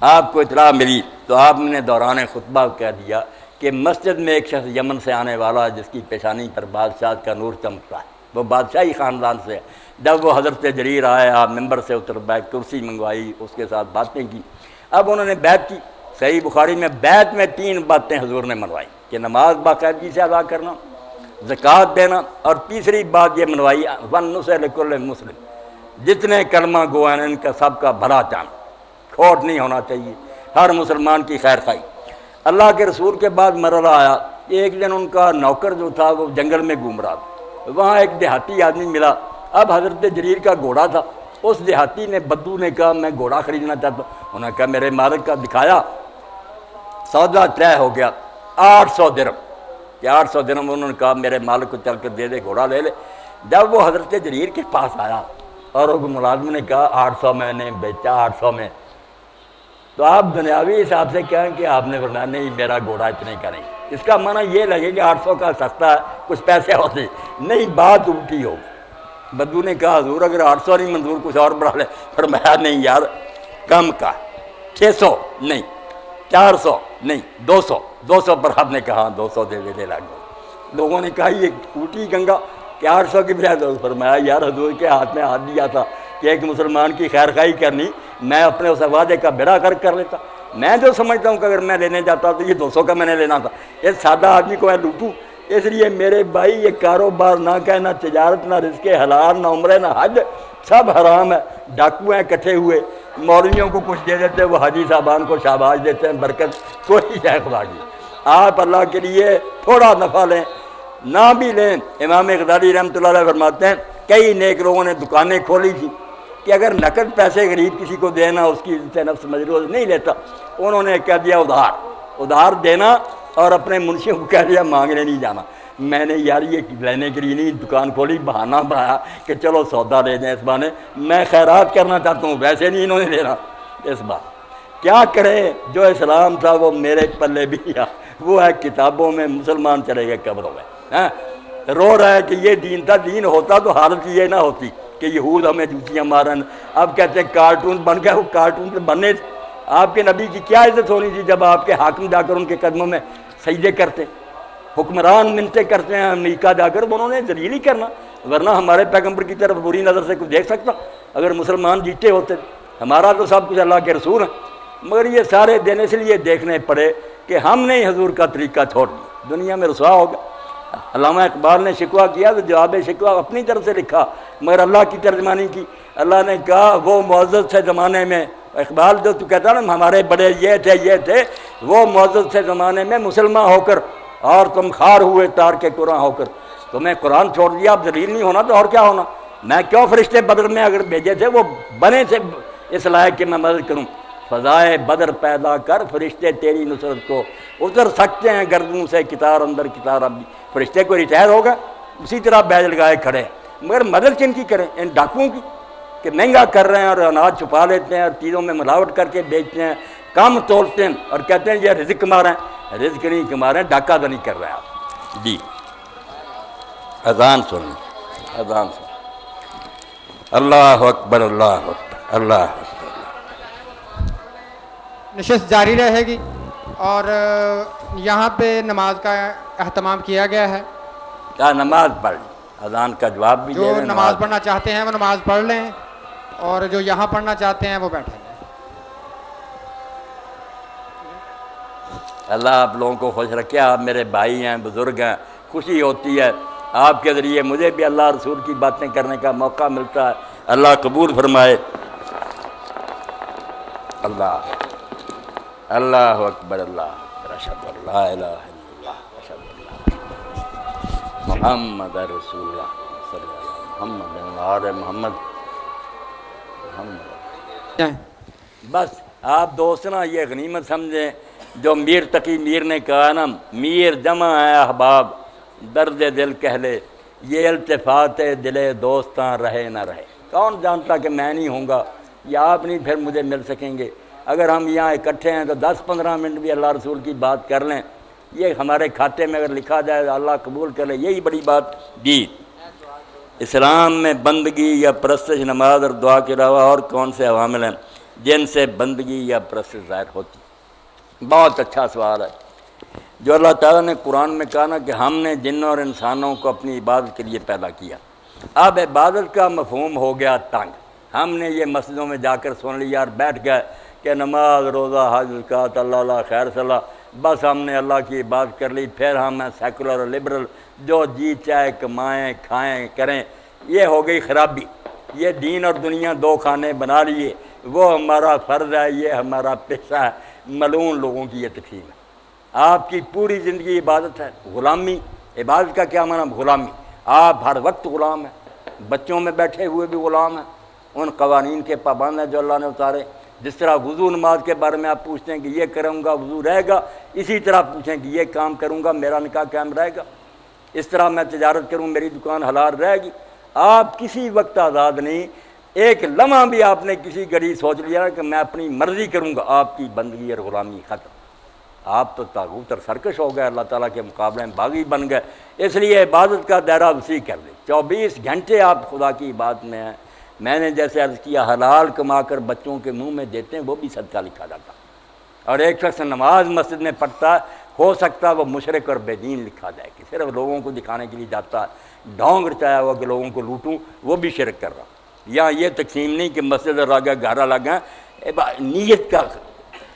آپ کو اطلاع ملی تو آپ نے دوران خطبہ کہہ دیا کہ مسجد میں ایک شخص یمن سے آنے والا ہے جس کی پیشانی پر بادشاہ کا نور چمکتا ہے، وہ بادشاہی خاندان سے ہے۔ جب وہ حضرت جریر آئے، آپ ممبر سے اتر بیٹھ، کرسی منگوائی، اس کے ساتھ باتیں کی۔ اب انہوں نے بیعت کی، صحیح بخاری میں بیعت میں 3 باتیں حضور نے منوائی کہ نماز باقاعدگی سے ادا کرنا، زکوٰۃ دینا، اور تیسری بات یہ منوائی وَالنُّصْحُ لِكُلِّ مُسْلِمٍ، جتنے کلمہ گو ہیں ان کا سب کا بھلا چاہنا، کھوٹ نہیں ہونا چاہیے، ہر مسلمان کی خیر خواہی۔ اللہ کے رسول کے بعد مرحلہ آیا، ایک دن ان کا نوکر جو تھا وہ جنگل میں گھوم رہا تھا، وہاں ایک دیہاتی آدمی ملا، اب حضرت جریر کا گھوڑا تھا، اس دیہاتی نے بدو نے کہا میں گھوڑا خریدنا چاہتا ہوں، انہوں نے کہا میرے مالک کا دکھایا، سودا طے ہو گیا 800 درہم، کہ 800 درہم، انہوں نے کہا میرے مالک کو چل کر دے دے، گھوڑا لے لے۔ جب وہ حضرت جریر کے پاس آیا اور وہ ملازم نے کہا 800 میں نے بیچا، 800 میں، تو آپ دنیاوی حساب سے کہیں کہ آپ نے فرمایا نہیں میرا گھوڑا اتنے کا نہیں، اس کا معنی یہ لگے کہ 800 کا سستا ہے، کچھ پیسے ہوتے نہیں، بات الٹی ہو۔ بدو نے کہا حضور اگر 800 نہیں منظور کچھ اور بڑھا لے، فرمایا نہیں یار کم کا، 600 نہیں، 400 نہیں، 200 پر آپ نے کہا 200 دے دے لگ۔ لوگوں نے کہا یہ ٹوٹی گنگا کہ 800 کی بجائے 200، فرمایا یار حضور کے ہاتھ میں ہاتھ دیا تھا کہ ایک مسلمان کی خیر خواہی کرنی، میں اپنے اس وعدے کا بیڑا کر لیتا، میں جو سمجھتا ہوں کہ اگر میں لینے جاتا تو یہ 200 کا میں نے لینا تھا، اس سادہ آدمی کو میں لوٹوں۔ اس لیے میرے بھائی یہ کاروبار نہ کہ نہ تجارت، نہ رزق حلال، نہ عمرے، نہ حج، سب حرام ہے۔ ڈاکو ہیں اکٹھے ہوئے، مولویوں کو کچھ دے دیتے، وہ حاجی صاحبان کو شاباش دیتے ہیں، برکت کوئی ہے خدا کی۔ آپ اللہ کے لیے تھوڑا نفع لیں، نہ بھی لیں۔ امام غزالی رحمۃ اللہ علیہ فرماتے ہیں کئی نیک لوگوں نے دکانیں کھولی تھی کہ اگر نقد پیسے غریب کسی کو دینا اس کی عزت نفس مجروح نہیں لیتا، انہوں نے کہہ دیا ادھار دینا، اور اپنے منشیوں کو کہہ دیا مانگنے نہیں جانا۔ میں نے یار یہ لینے کے لیے نہیں دکان کھولی، بہانہ بنایا کہ چلو سودا لے جائیں، اس بہانے میں خیرات کرنا چاہتا ہوں، ویسے نہیں انہوں نے لینا۔ اس بات کیا کریں، جو اسلام تھا وہ میرے پلے بھی آ، وہ ہے کتابوں میں، مسلمان چلے گئے قبروں میں، رو رہا ہے کہ یہ دین تھا، دین ہوتا تو حالت یہ نہ ہوتی کہ یہود ہمیں جوتیاں مارن۔ اب کہتے ہیں کارٹون بن گیا، وہ کارٹون سے بننے آپ کے نبی کی کیا عزت ہونی تھی جب آپ کے حاکم جا کر ان کے قدموں میں سجدے کرتے، حکمران منتیں کرتے ہیں امریکہ جا کر، انہوں نے ذلیل ہی کرنا، ورنہ ہمارے پیغمبر کی طرف بری نظر سے کچھ دیکھ سکتا اگر مسلمان جیتے ہوتے؟ ہمارا تو سب کچھ اللہ کے رسول ہیں، مگر یہ سارے دن اس لیے دیکھنے پڑے کہ ہم نے حضور کا طریقہ چھوڑ دیا، دنیا میں رسوا ہو گیا۔ علامہ اقبال نے شکوہ کیا تو جواب شکوہ اپنی طرف سے لکھا، مگر اللہ کی ترجمانی کی۔ اللہ نے کہا وہ معزز سے زمانے میں، اقبال جو تو کہتا نا ہمارے بڑے یہ تھے، وہ معزز سے زمانے میں مسلمان ہو کر اور تم خار ہوئے تار کے قرآن ہو کر، تمہیں قرآن چھوڑ دیا، اب ذلیل نہیں ہونا تو اور کیا ہونا؟ میں کیوں فرشتے بدر میں اگر بھیجے تھے وہ بنے سے اس لائق کہ میں مدد کروں؟ فضائے بدر پیدا کر، فرشتے تیری نصرت کو اتر سکتے ہیں گردوں سے، کتار اندر کتار اب بھی۔ فرشتے کو ریٹائر ہوگا اسی طرح بیج لگائے کھڑے، مگر مدد کن کی کریں؟ ان ڈاکوؤں کی کہ مہنگا کر رہے ہیں اور اناج چھپا لیتے ہیں اور چیزوں میں ملاوٹ کر کے بیچتے ہیں، کم تولتے ہیں اور کہتے ہیں یہ رزق کما رہے ہیں، رزق نہیں کما رہے ہیں، ڈاکہ تو نہیں کر رہے آپ۔ جی اذان سنیں، اذان سنیں، اللہ اکبر، اللہ اکبر، اللہ اکبر۔ نشست جاری رہے گی اور یہاں پہ نماز کا اہتمام کیا گیا ہے۔ کیا نماز پڑھ لیں؟ اذان کا جواب بھی دے جو رہے ہیں، نماز پڑھنا چاہتے ہیں وہ نماز پڑھ لیں، اور جو یہاں پڑھنا چاہتے ہیں وہ بیٹھیں۔ اللہ آپ لوگوں کو خوش رکھے، آپ میرے بھائی ہیں، بزرگ ہیں، خوشی ہوتی ہے آپ کے ذریعے مجھے بھی اللہ رسول کی باتیں کرنے کا موقع ملتا ہے، اللہ قبول فرمائے۔ اللہ اللہ اکبر، اللہ اکبر، اشہد ان لا الہ الا اللہ، اشہد ان محمد رسول اللہ صلی اللہ علیہ محمد آل محمد محمد۔ بس آپ دوست نا یہ غنیمت سمجھیں، جو میر تقی میر نے کہا نا، میر جمع ہے احباب، درد دل کہہ لے یہ التفات دل دوستاں رہے نہ رہے، کون جانتا کہ میں نہیں ہوں گا یا آپ نہیں پھر مجھے مل سکیں گے۔ اگر ہم یہاں اکٹھے ہیں تو 10-15 منٹ بھی اللہ رسول کی بات کر لیں، یہ ہمارے کھاتے میں اگر لکھا جائے تو اللہ قبول کر لے، یہی بڑی بات دی۔ اسلام میں بندگی یا پرستش نماز اور دعا کے علاوہ اور کون سے عوامل ہیں جن سے بندگی یا پرستش ظاہر ہوتی؟ بہت اچھا سوال ہے۔ جو اللہ تعالیٰ نے قرآن میں کہا نا کہ ہم نے جنوں اور انسانوں کو اپنی عبادت کے لیے پیدا کیا، اب عبادت کا مفہوم ہو گیا تنگ۔ ہم نے یہ مسجدوں میں جا کر سن لیا اور بیٹھ گئے کہ نماز، روزہ، حج، زکوٰۃ، اللہ خیر صلاح، بس ہم نے اللہ کی عبادت کر لی، پھر ہم ہیں سیکولر اور لبرل، جو جی چاہے کمائیں کھائیں کریں۔ یہ ہو گئی خرابی۔ یہ دین اور دنیا دو خانے بنا لیے، وہ ہمارا فرض ہے، یہ ہمارا پیشہ ہے۔ ملعون لوگوں کی یہ تقسیم ہے۔ آپ کی پوری زندگی عبادت ہے، غلامی۔ عبادت کا کیا معنی؟ غلامی۔ آپ ہر وقت غلام ہیں، بچوں میں بیٹھے ہوئے بھی غلام ہیں، ان قوانین کے پابند ہیں جو اللہ نے اتارے۔ جس طرح وضو نماز کے بارے میں آپ پوچھتے ہیں کہ یہ کروں گا وضو رہے گا، اسی طرح پوچھیں کہ یہ کام کروں گا میرا نکاح قائم رہے گا، اس طرح میں تجارت کروں میری دکان حلال رہے گی۔ آپ کسی وقت آزاد نہیں۔ ایک لمحہ بھی آپ نے کسی گھڑی سوچ لیا کہ میں اپنی مرضی کروں گا، آپ کی بندگی اور غلامی ختم۔ آپ تو طاغوت اور سرکش ہو گئے، اللہ تعالیٰ کے مقابلے میں باغی بن گئے۔ اس لیے عبادت کا دائرہ وسیع کر دیں۔ 24 گھنٹے آپ خدا کی عبادت میں ہیں۔ میں نے جیسے عرض کیا، حلال کما کر بچوں کے منہ میں دیتے ہیں وہ بھی صدقہ لکھا جاتا، اور ایک شخص نماز مسجد میں پڑھتا ہے، ہو سکتا ہے وہ مشرک اور بے دین لکھا جائے کہ صرف لوگوں کو دکھانے کے لیے جاتا ہے، ڈھونگ رچایا ہوا کہ لوگوں کو لوٹوں، وہ بھی شرک کر رہا۔ یہاں یہ تقسیم نہیں کہ مسجد اور آگے گھر الگ ہیں، نیت کا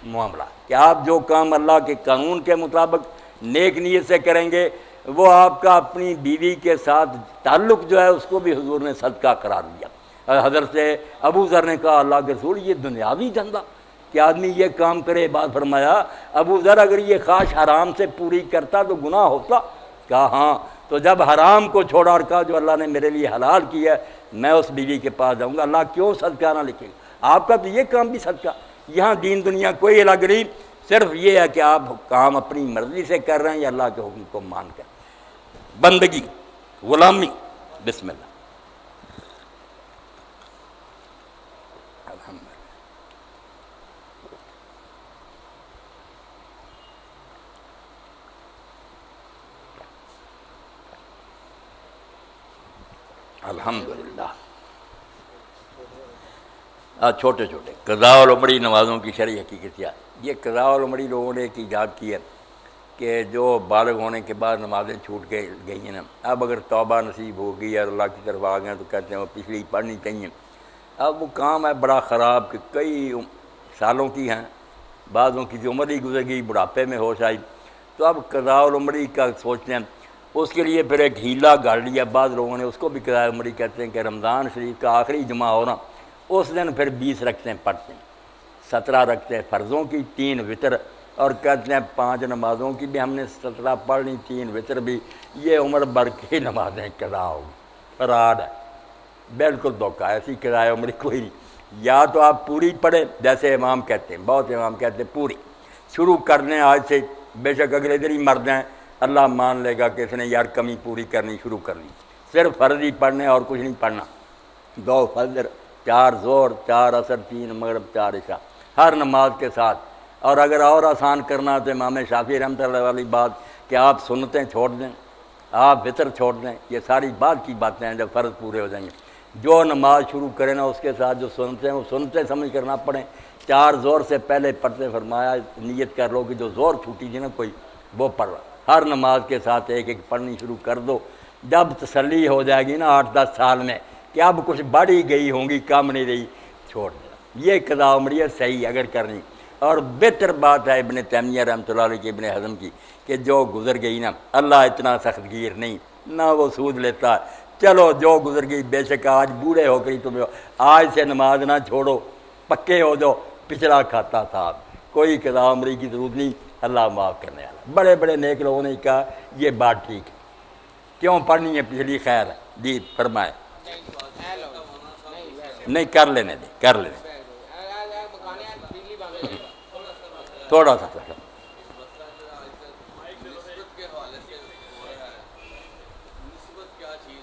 معاملہ کہ آپ جو کام اللہ کے قانون کے مطابق نیک نیت سے کریں گے، وہ آپ کا اپنی بیوی کے ساتھ تعلق جو ہے اس کو بھی حضور نے صدقہ قرار دیا۔ حضرت ابو ذر نے کہا اللہ کے رسول یہ دنیاوی دھندا کہ آدمی یہ کام کرے، بات فرمایا ابو ذر اگر یہ خواہش حرام سے پوری کرتا تو گناہ ہوتا؟ کہا ہاں۔ تو جب حرام کو چھوڑا اور کہا جو اللہ نے میرے لیے حلال کیا ہے میں اس بیوی کے پاس جاؤں گا، اللہ کیوں صدقہ نہ لکھے گا؟ آپ کا تو یہ کام بھی صدقہ۔ یہاں دین دنیا کوئی الگ نہیں، صرف یہ ہے کہ آپ کام اپنی مرضی سے کر رہے ہیں یا اللہ کے حکم کو مان کر۔ بندگی، غلامی، بسم اللہ۔ الحمدللہ۔ چھوٹے چھوٹے قضاء العمری نمازوں کی شرعی حقیقت کیا؟ یہ قضاء العمری لوگوں نے ایک ایجاد کی ہے کہ جو بالغ ہونے کے بعد نمازیں چھوٹ گئی ہیں نا، اب اگر توبہ نصیب ہو گئی اور اللہ کی طرف آ گئے تو کہتے ہیں وہ پچھلی پڑھنی چاہیے۔ اب وہ کام ہے بڑا خراب کہ کئی سالوں کی ہیں، بعضوں کی عمر ہی گزر گئی، بڑھاپے میں ہوش آئی، تو اب قضاء العمری کا سوچتے ہیں۔ اس کے لیے پھر ایک ہیلا گاڑ لیا بعض لوگوں نے، اس کو بھی قضاء العمری کہتے ہیں کہ رمضان شریف کا آخری جمعہ ہونا اس دن پھر 20 رکھتے ہیں پڑھتے ہیں، 17 رکھتے ہیں فرضوں کی، 3 وطر، اور کہتے ہیں 5 نمازوں کی بھی ہم نے 17 پڑھ لی، 3 وطر بھی، یہ عمر بھر کی نمازیں قضا ہوگی۔ فراڈ ہے، بالکل دھوکہ، ایسی قضاء عمری کوئی نہیں۔ یا تو آپ پوری پڑھیں جیسے امام کہتے ہیں، بہت امام کہتے ہیں پوری شروع کر دیں آج سے، بے شک اگلے دن ہی مر جائیں اللہ مان لے گا کہ اس نے یار کمی پوری کرنی شروع کر لی، صرف فرض ہی پڑھنے اور کچھ نہیں پڑھنا، 2 فجر، 4 ظہر، 4 عصر، 3 مغرب، 4 عشاء، ہر نماز کے ساتھ۔ اور اگر اور آسان کرنا تو امام شافعی رحمۃ اللہ والی بات کہ آپ سنتیں چھوڑ دیں، آپ وطر چھوڑ دیں، یہ ساری بات کی باتیں ہیں جب فرض پورے ہو جائیں گے۔ جو نماز شروع کریں نا اس کے ساتھ جو سنتے ہیں وہ سنتے سمجھ کر نہ پڑھیں۔ 4 ظہر سے پہلے پڑھتے فرمایا نیت کر لو کہ جو ظہر چھوٹی تھی نا کوئی وہ پڑھ رہا، ہر نماز کے ساتھ ایک ایک پڑھنی شروع کر دو۔ جب تسلی ہو جائے گی نا 8-10 سال میں کہ اب کچھ بڑھ ہی گئی ہوں گی، کم نہیں رہی، چھوڑ دینا۔ یہ قضاء عمری صحیح اگر کرنی، اور بہتر بات ہے ابن تیمیہ رحمۃ اللہ علیہ کی، ابن حزم کی، کہ جو گزر گئی نا اللہ اتنا سخت گیر نہیں، نہ وہ سود لیتا، چلو جو گزر گئی، بے شک آج بوڑھے ہو گئی تمہیں، آج سے نماز نہ چھوڑو، پکے ہو جاؤ، پچھلا کھاتا تھا، کوئی قضاء عمری کی ضرورت نہیں، اللہ معاف کرنے والا۔ بڑے بڑے نیک لوگوں نے کہا یہ بات ٹھیک ہے، کیوں پڑھنی ہے پچھلی، خیر ہے جی فرمائے، نہیں کر لینے دیں، کر لینے تھوڑا سا۔ نسبت کے حوالے سے ہو رہا ہے، نسبت کیا چیز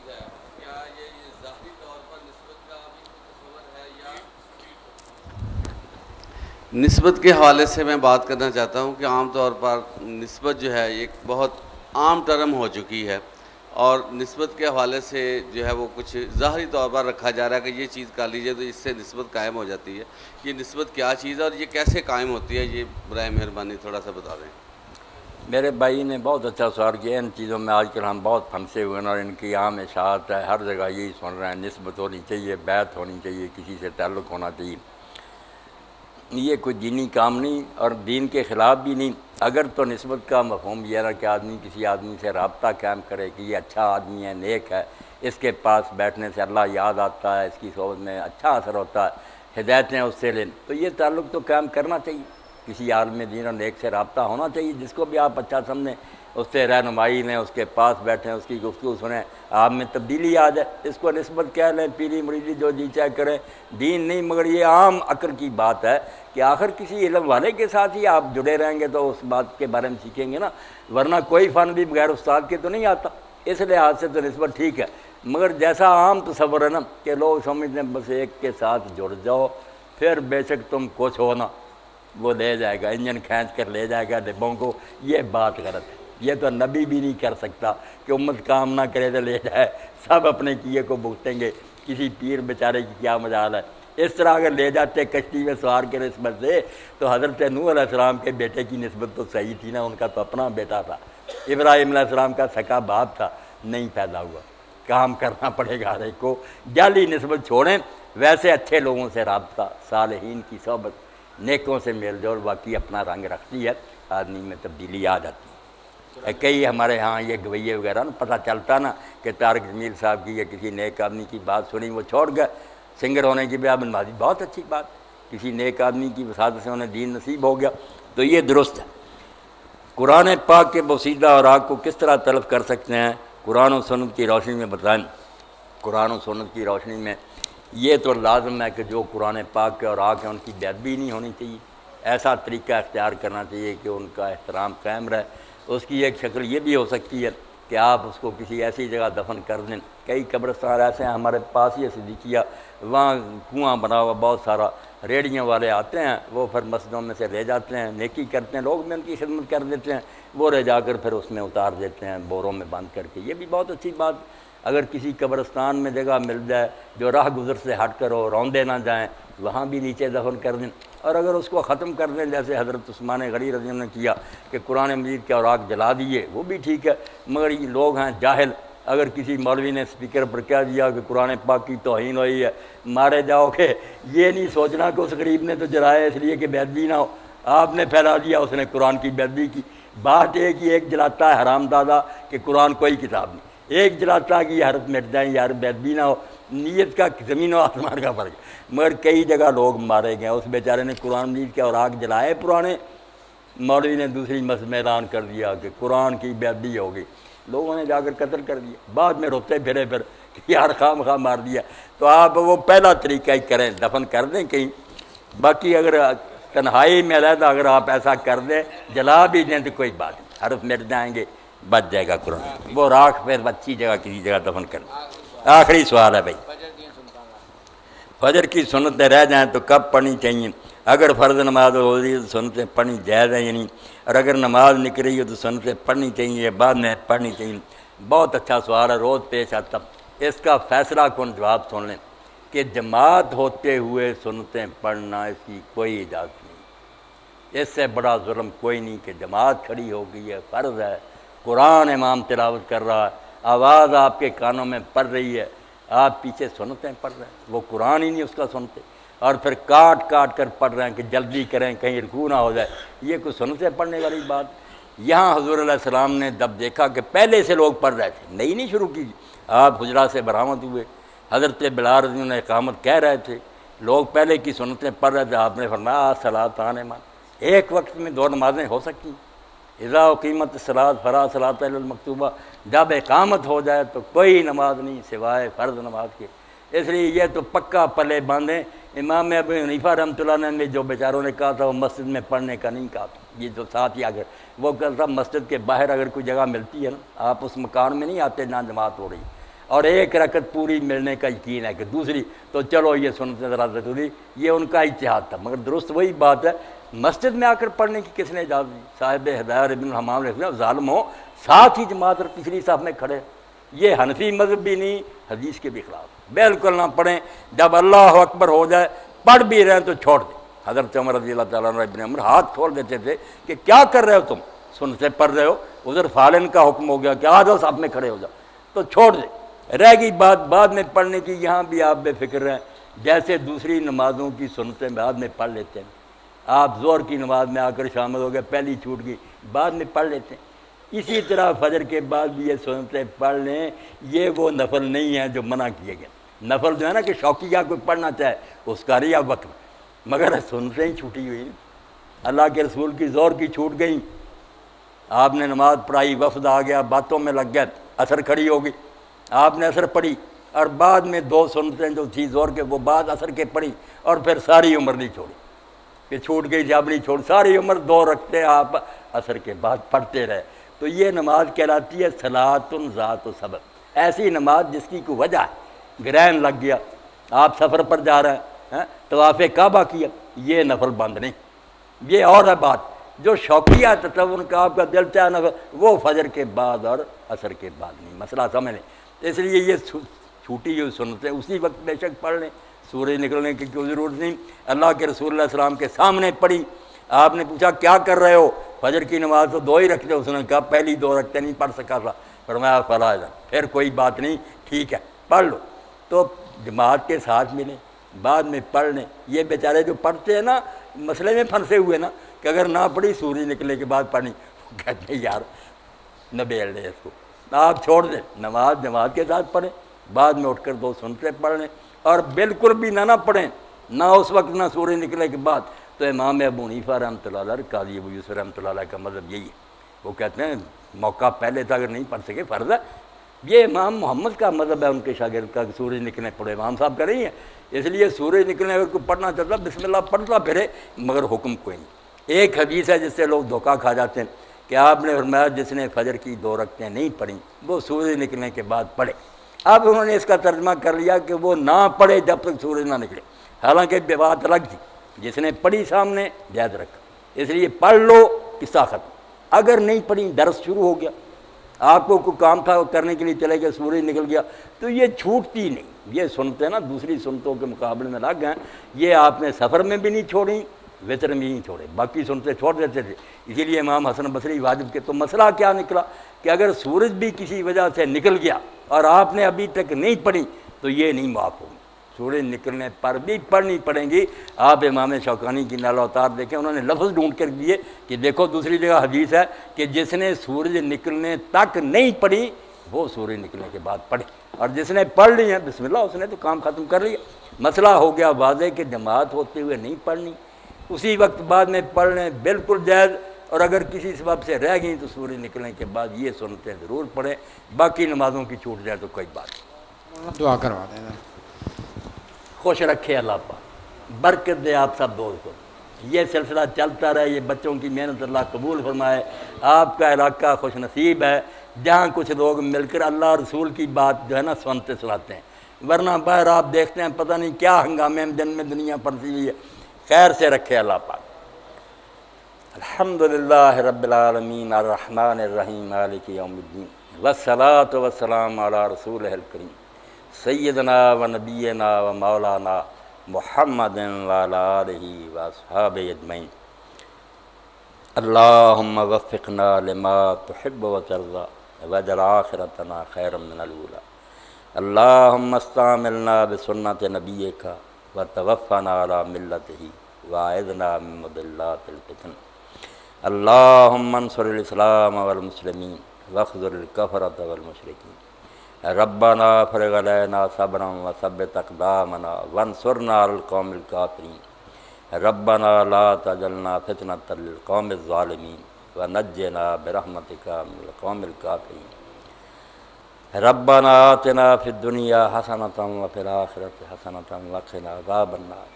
نسبت کے حوالے سے میں بات کرنا چاہتا ہوں کہ عام طور پر نسبت جو ہے ایک بہت عام ٹرم ہو چکی ہے، اور نسبت کے حوالے سے جو ہے وہ کچھ ظاہری طور پر رکھا جا رہا ہے کہ یہ چیز کر لیجیے تو اس سے نسبت قائم ہو جاتی ہے۔ یہ نسبت کیا چیز ہے اور یہ کیسے قائم ہوتی ہے، یہ برائے مہربانی تھوڑا سا بتا دیں۔ میرے بھائی نے بہت اچھا سوال کیا۔ ان چیزوں میں آج کل ہم بہت پھنسے ہوئے ہیں اور ان کی عام اشاعت ہے، ہر جگہ یہی سن رہے ہیں، نسبت ہونی چاہیے، بیعت ہونی چاہیے، کسی سے تعلق ہونا چاہیے۔ یہ کوئی دینی کام نہیں اور دین کے خلاف بھی نہیں۔ اگر تو نسبت کا مفہوم یہ ہے کہ آدمی کسی آدمی سے رابطہ قائم کرے کہ یہ اچھا آدمی ہے، نیک ہے، اس کے پاس بیٹھنے سے اللہ یاد آتا ہے، اس کی صحبت میں اچھا اثر ہوتا ہے، ہدایتیں اس سے لیں، تو یہ تعلق تو قائم کرنا چاہیے، کسی عالم دین اور نیک سے رابطہ ہونا چاہیے، جس کو بھی آپ اچھا سمجھیں، اس سے رہنمائی لیں، اس کے پاس بیٹھیں، اس کی گفتگو سنیں، آپ میں تبدیلی آ جائے۔ اس کو نسبت کہہ لیں، پیری مریدی جو جی چاہے کریں، دین نہیں، مگر یہ عام عقل کی بات ہے کہ آخر کسی علم والے کے ساتھ ہی آپ جڑے رہیں گے تو اس بات کے بارے میں سیکھیں گے نا، ورنہ کوئی فن بھی بغیر استاد کے تو نہیں آتا۔ اس لحاظ سے تو نسبت ٹھیک ہے، مگر جیسا عام تصور ہے نا کہ لوگ سمجھتے ہیں بس ایک کے ساتھ جڑ جاؤ، پھر بے شک تم کچھ ہو نا، وہ لے جائے گا، انجن کھینچ کر لے جائے گا ڈبوں کو، یہ بات غلط ہے۔ یہ تو نبی بھی نہیں کر سکتا کہ امت کام نہ کرے تو لے جائے، سب اپنے کیے کو بھگتیں گے، کسی پیر بیچارے کی کیا مجال ہے۔ اس طرح اگر لے جاتے کشتی میں سوار کے نسبت سے تو حضرت نوح علیہ السلام کے بیٹے کی نسبت تو صحیح تھی نا، ان کا تو اپنا بیٹا تھا، ابراہیم علیہ السلام کا سکا باپ تھا، نہیں پیدا ہوا۔ کام کرنا پڑے گا ہر ایک کو، جعلی نسبت چھوڑیں، ویسے اچھے لوگوں سے رابطہ، صالحین کی صحبت، نیکوں سے میل جول واقعی اپنا رنگ رکھتی ہے، آدمی میں تبدیلی آ جاتی ہے۔ کئی ہمارے ہاں یہ گویے وغیرہ نا پتہ چلتا نا کہ طارق جمیل صاحب کی یا کسی نیک آدمی کی بات سنی، وہ چھوڑ گئے، سنگر ہونے کی بھی نمازی، بہت اچھی بات، کسی نیک آدمی کی وساطت سے انہیں دین نصیب ہو گیا تو یہ درست ہے۔ قرآن پاک کے بوسیدہ اوراق کو کس طرح طلب کر سکتے ہیں؟ قرآن و سنت کی روشنی میں بتائیں۔ قرآن و سنت کی روشنی میں یہ تو لازم ہے کہ جو قرآن پاک کے اوراق ہیں ان کی بے ادبی نہیں ہونی چاہیے، ایسا طریقہ اختیار کرنا چاہیے کہ ان کا احترام قائم رہے۔ اس کی ایک شکل یہ بھی ہو سکتی ہے کہ آپ اس کو کسی ایسی جگہ دفن کر دیں۔ کئی قبرستان ایسے ہیں ہمارے پاس ہی صدیقیہ، وہاں کنواں بنا ہوا بہت سارا، ریڑیاں والے آتے ہیں، وہ پھر مسجدوں میں سے لے جاتے ہیں، نیکی کرتے ہیں، لوگ میں ان کی خدمت کر دیتے ہیں، وہ لے جا کر پھر اس میں اتار دیتے ہیں بوروں میں بند کر کے۔ یہ بھی بہت اچھی بات، اگر کسی قبرستان میں جگہ مل جائے جو راہ گزر سے ہٹ کر ہو، روندے نہ جائیں، وہاں بھی نیچے دفن کر دیں۔ اور اگر اس کو ختم کر دیں جیسے حضرت عثمان غنی رضی اللہ عنہ نے کیا کہ قرآن مجید کے اوراق جلا دیے، وہ بھی ٹھیک ہے، مگر یہ لوگ ہیں جاہل، اگر کسی مولوی نے اسپیکر پر کہہ دیا کہ قرآن پاک کی توہین ہوئی ہے، مارے جاؤ گے، یہ نہیں سوچنا کہ اس غریب نے تو جلایا اس لیے کہ بے ادبی نہ ہو، آپ نے پھیلا دیا، اس نے قرآن کی بے ادبی کی۔ بات ایک ہی، ایک جلاتا ہے حرام دادا کہ قرآن کوئی کتاب نہیں، ایک جلاتا ہے کہ یہ حرف مٹ جائیں یار بے ادبی نہ ہو، نیت کا زمین و آسمان کا فرق ہے۔ مگر کئی جگہ لوگ مارے گئے، اس بیچارے نے قرآن مجید کے اوراق جلائے پرانے، مولوی نے دوسری مسجد میں اعلان کر دیا کہ قرآن کی بے ادبی ہوگی، لوگوں نے جا کر قتل کر دیا، بعد میں روتے پھرے پھر کہ یار خام خواہ مار دیا۔ تو آپ وہ پہلا طریقہ ہی کریں، دفن کر دیں کہیں۔ باقی اگر تنہائی میں علیحدہ اگر آپ ایسا کر دیں، جلا بھی دیں تو کوئی بات نہیں، حرف مٹ جائیں گے، بچ جائے گا قرآن، وہ راکھ پھر اچھی جگہ کسی جگہ دفن کر دیں۔ آخری سوال ہے بھائی، فجر کی سنتیں رہ جائیں تو کب پڑھنی چاہیے؟ اگر فرض نماز ہو رہی ہے تو سنتیں پڑھنی جائز ہے یا نہیں، اور اگر نماز نکل رہی ہے تو سنتیں پڑھنی چاہیے یا بعد میں پڑھنی چاہیے؟ بہت اچھا سوال ہے، روز پیش آتا۔ اس کا فیصلہ کن جواب سن لیں کہ جماعت ہوتے ہوئے سنتیں پڑھنا اس کی کوئی اجازت نہیں، اس سے بڑا ظلم کوئی نہیں کہ جماعت کھڑی ہو گئی ہے، فرض ہے، قرآن امام تلاوت کر رہا ہے، آواز آپ کے کانوں میں پڑ رہی ہے، آپ پیچھے سنتیں پڑھ رہے ہیں، وہ قرآن ہی نہیں اس کا سنتے، اور پھر کاٹ کاٹ کر پڑھ رہے ہیں کہ جلدی کریں کہیں رکوع نہ ہو جائے، یہ کوئی سنتیں پڑھنے والی بات؟ یہاں حضور علیہ السلام نے جب دیکھا کہ پہلے سے لوگ پڑھ رہے تھے، نئی نہیں شروع کی، آپ حجرات سے برآمد ہوئے، حضرت بلال رضی اللہ عنہ اقامت کہہ رہے تھے، لوگ پہلے کی سنتیں پڑھ رہے تھے، آپ نے فرمایا صلاۃ مان، ایک وقت میں دو نمازیں ہو سکتی ہیں، اذا اقیمت الصلاۃ فلا صلاۃ الا المکتوبہ، جب اقامت ہو جائے تو کوئی نماز نہیں سوائے فرض نماز کے۔ اس لیے یہ تو پکا پلے باندھیں۔ امام ابو حنیفہ رحمۃ اللہ نے جو بیچاروں نے کہا تھا وہ مسجد میں پڑھنے کا نہیں کہا تھا، یہ جو ساتھ ہی اگر وہ کہتا تھا مسجد کے باہر اگر کوئی جگہ ملتی ہے نا، آپ اس مکان میں نہیں آتے جہاں جماعت ہو رہی، اور ایک رکعت پوری ملنے کا یقین ہے کہ دوسری تو چلو یہ سنت ذرا ضروری، یہ ان کا اجتہاد تھا۔ مگر درست وہی بات ہے، مسجد میں آ کر پڑھنے کی کس نے اجازت دی؟ صاحب ہدایت ابن الحمام نے کہا ظالم ہو ساتھ ہی جماعت اور پچھلی صف میں کھڑے، یہ حنفی مذہب بھی نہیں، حدیث کے بھی خلاف، بالکل نہ پڑھیں۔ جب اللہ اکبر ہو جائے پڑھ بھی رہے ہیں تو چھوڑ دیں۔ حضرت عمر رضی اللہ تعالیٰ عنہ ابن عمر ہاتھ کھول دیتے تھے کہ کیا کر رہے ہو تم، سنتے پڑھ رہے ہو، ادھر فالن کا حکم ہو گیا کہ آ جاؤ صف میں کھڑے ہو جاؤ، تو چھوڑ دیں۔ رہ گئی بات بعد میں پڑھنے کی، یہاں بھی آپ بے فکر رہیں، جیسے دوسری نمازوں کی سنتیں بعد میں پڑھ لیتے ہیں۔ آپ ظہر کی نماز میں آ کر شامل ہو گئے، پہلی چھوٹ گئی، بعد میں پڑھ لیتے ہیں۔ اسی طرح فجر کے بعد بھی یہ سنتیں پڑھ لیں، یہ وہ نفل نہیں ہیں جو منع کیے گئے۔ نفل جو ہے نا کہ شوقیہ کوئی پڑھنا چاہے اس کا ریا وقت، مگر سنتیں ہی چھوٹی ہوئی، اللہ کے رسول کی ظہر کی چھوٹ گئیں، آپ نے نماز پڑھائی، وفد آ گیا، باتوں میں لگ گئے، اثر کھڑی ہو گئی، آپ نے اثر پڑھی اور بعد میں دو سنتیں جو تھی ظہر کے وہ بعد اثر کے پڑھی، اور پھر ساری عمر نہیں چھوڑی کہ چھوٹ گئی جب نہیں چھوڑ، ساری عمر دو رکھتے آپ اثر کے بعد پڑھتے رہے۔ تو یہ نماز کہلاتی ہے صلاۃ ذات و سبب، ایسی نماز جس کی کوئی وجہ ہے، گرہن لگ گیا، آپ سفر پر جا رہے ہیں، طواف کعبہ کیا، یہ نفل بند نہیں، یہ اور ہے بات۔ جو شوقیہ تطور کا آپ کا دل چاہے نفل، وہ فجر کے بعد اور عصر کے بعد نہیں، مسئلہ سمجھ لیں۔ اس لیے یہ چھوٹی ہوئی سنتیں اسی وقت بے شک پڑھ لیں، سورج نکلنے کی کوئی ضرورت نہیں۔ اللہ کے رسول اللہ علیہ السلام کے سامنے پڑھی، آپ نے پوچھا کیا کر رہے ہو؟ فجر کی نماز تو دو ہی رکھتے، اس نے کہا پہلی دو رکھتے نہیں پڑھ سکا تھا، فرمایا فلا جا، پھر کوئی بات نہیں، ٹھیک ہے پڑھ لو۔ تو جماعت کے ساتھ ملیں، بعد میں پڑھ لیں۔ یہ بیچارے جو پڑھتے ہیں نا، مسئلے میں پھنسے ہوئے نا کہ اگر نہ پڑھی سورج نکلنے کے بعد پڑھنی، کہتے ہیں یار نبیل دے اس کو، آپ چھوڑ دیں، نماز جماعت کے ساتھ پڑھیں، بعد میں اٹھ کر دو سنتیں پڑھ لیں، اور بالکل بھی نہ پڑھیں، نہ اس وقت نہ سورج نکلنے کے بعد۔ تو امام ابو حنیفہ رحمۃ اللہ علیہ، قاضی ابو یوسف رحمۃ اللہ علیہ کا مذہب یہی ہے، وہ کہتے ہیں موقع پہلے تھا، اگر نہیں پڑھ سکے فرض ہے۔ یہ امام محمد کا مذہب ہے، ان کے شاگرد کا، کہ سورج نکلنے پڑھے، امام صاحب کا نہیں ہے۔ اس لیے سورج نکلنے اگر کوئی پڑھنا چاہتا بسم اللہ پڑھتا پھرے، مگر حکم کوئی نہیں۔ ایک حدیث ہے جس سے لوگ دھوکہ کھا جاتے ہیں کہ آپ نے فرمایا جس نے فجر کی دو رکعتیں نہیں پڑھیں وہ سورج نکلنے کے بعد پڑھے۔ اب انہوں نے اس کا ترجمہ کر لیا کہ وہ نہ پڑھے جب تک سورج نہ نکلے، حالانکہ بات الگ تھی۔ جس نے پڑھی سامنے جائز رکھا، اس لیے پڑھ لو، قصہ ختم۔ اگر نہیں پڑھی، درس شروع ہو گیا، آپ کو کوئی کام تھا کرنے کے لیے چلے گئے، سورج نکل گیا، تو یہ چھوٹتی نہیں۔ یہ سنتے نا دوسری سنتوں کے مقابلے میں لگ گئے، یہ آپ نے سفر میں بھی نہیں چھوڑی، وطر میں نہیں چھوڑے، باقی سنتے چھوڑ دیتے تھے۔ اسی لیے امام حسن بصری واجب کے تو مسئلہ کیا نکلا کہ اگر سورج بھی کسی وجہ سے نکل گیا اور آپ نے ابھی تک نہیں پڑھی تو یہ نہیں معاف ہوگی، سورج نکلنے پر بھی پڑھنی پڑیں گی۔ آپ امام شوکانی کی نال اوتار دیکھیں، انہوں نے لفظ ڈھونڈ کر دیے کہ دیکھو دوسری جگہ حدیث ہے کہ جس نے سورج نکلنے تک نہیں پڑھی وہ سورج نکلنے کے بعد پڑھے، اور جس نے پڑھ لی ہے بسم اللہ، اس نے تو کام ختم کر لیا۔ مسئلہ ہو گیا واضح کہ جماعت ہوتے ہوئے نہیں پڑھنی، اسی وقت بعد میں پڑھ لیں، بالکل جائز۔ اور اگر کسی سبب سے رہ گئیں تو سورج نکلنے کے بعد یہ سنتیں ضرور پڑھیں، باقی نمازوں کی چھوٹ جائے تو کوئی بات نہیں۔ دعا کروا دیں۔ خوش رکھے اللہ پاک، برکت دے آپ سب دوست کو، یہ سلسلہ چلتا رہے، یہ بچوں کی محنت اللہ قبول فرمائے۔ آپ کا علاقہ خوش نصیب ہے جہاں کچھ لوگ مل کر اللہ رسول کی بات جو ہے نا سنتے سناتے ہیں، ورنہ باہر آپ دیکھتے ہیں پتہ نہیں کیا ہنگامے دن میں دنیا پڑتی ہوئی ہے۔ خیر سے رکھے اللہ پاک۔ الحمدللہ رب العالمین الرحمن الرحیم مالک یوم الدین والصلاۃ والسلام علی رسولہ الکریم سیدنا و نبینا و مولانا محمد وعلی آلہ و اصحابہ اجمعین۔ اللہم وفقنا لما تحب و ترضی واجعل آخرتنا خیرا من الاولی۔ اللہم استعملنا بسنت نبیک وتوفنا علی ملتہ واعذنا من مضلات الفتن۔ اللہم انصر الاسلام والمسلمین واخذل الکفرۃ والمشرکین۔ ربنا فرغ علینا صبرا وثبت اقدامنا وانصرنا علی القوم الکافرین۔ ربنا لا تجعلنا فتنة للقوم الظالمین ونجنا برحمتک من القوم الکافرین۔ ربنا آتنا فی الدنیا حسنة وفی الآخرة حسنة وقنا عذاب النار۔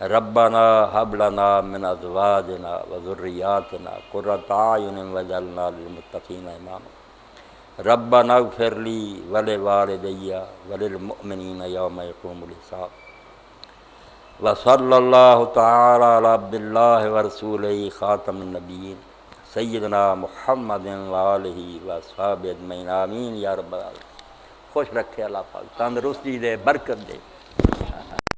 ربنا هب لنا من ازواجنا وذرياتنا قرة اعين واجعلنا للمتقين اماما۔ ربنا اغفر لی ولوالدی وللمؤمنین یوم یقوم الحساب وصلی اللہ تعالی علی عبد اللہ ورسولہ خاتم النبیین سیدنا محمد وآلہ واصحابہ اجمعین آمین یا رب العالمین۔ خوش رکھے اللہ پاک، تندرستی دے، برکت دے۔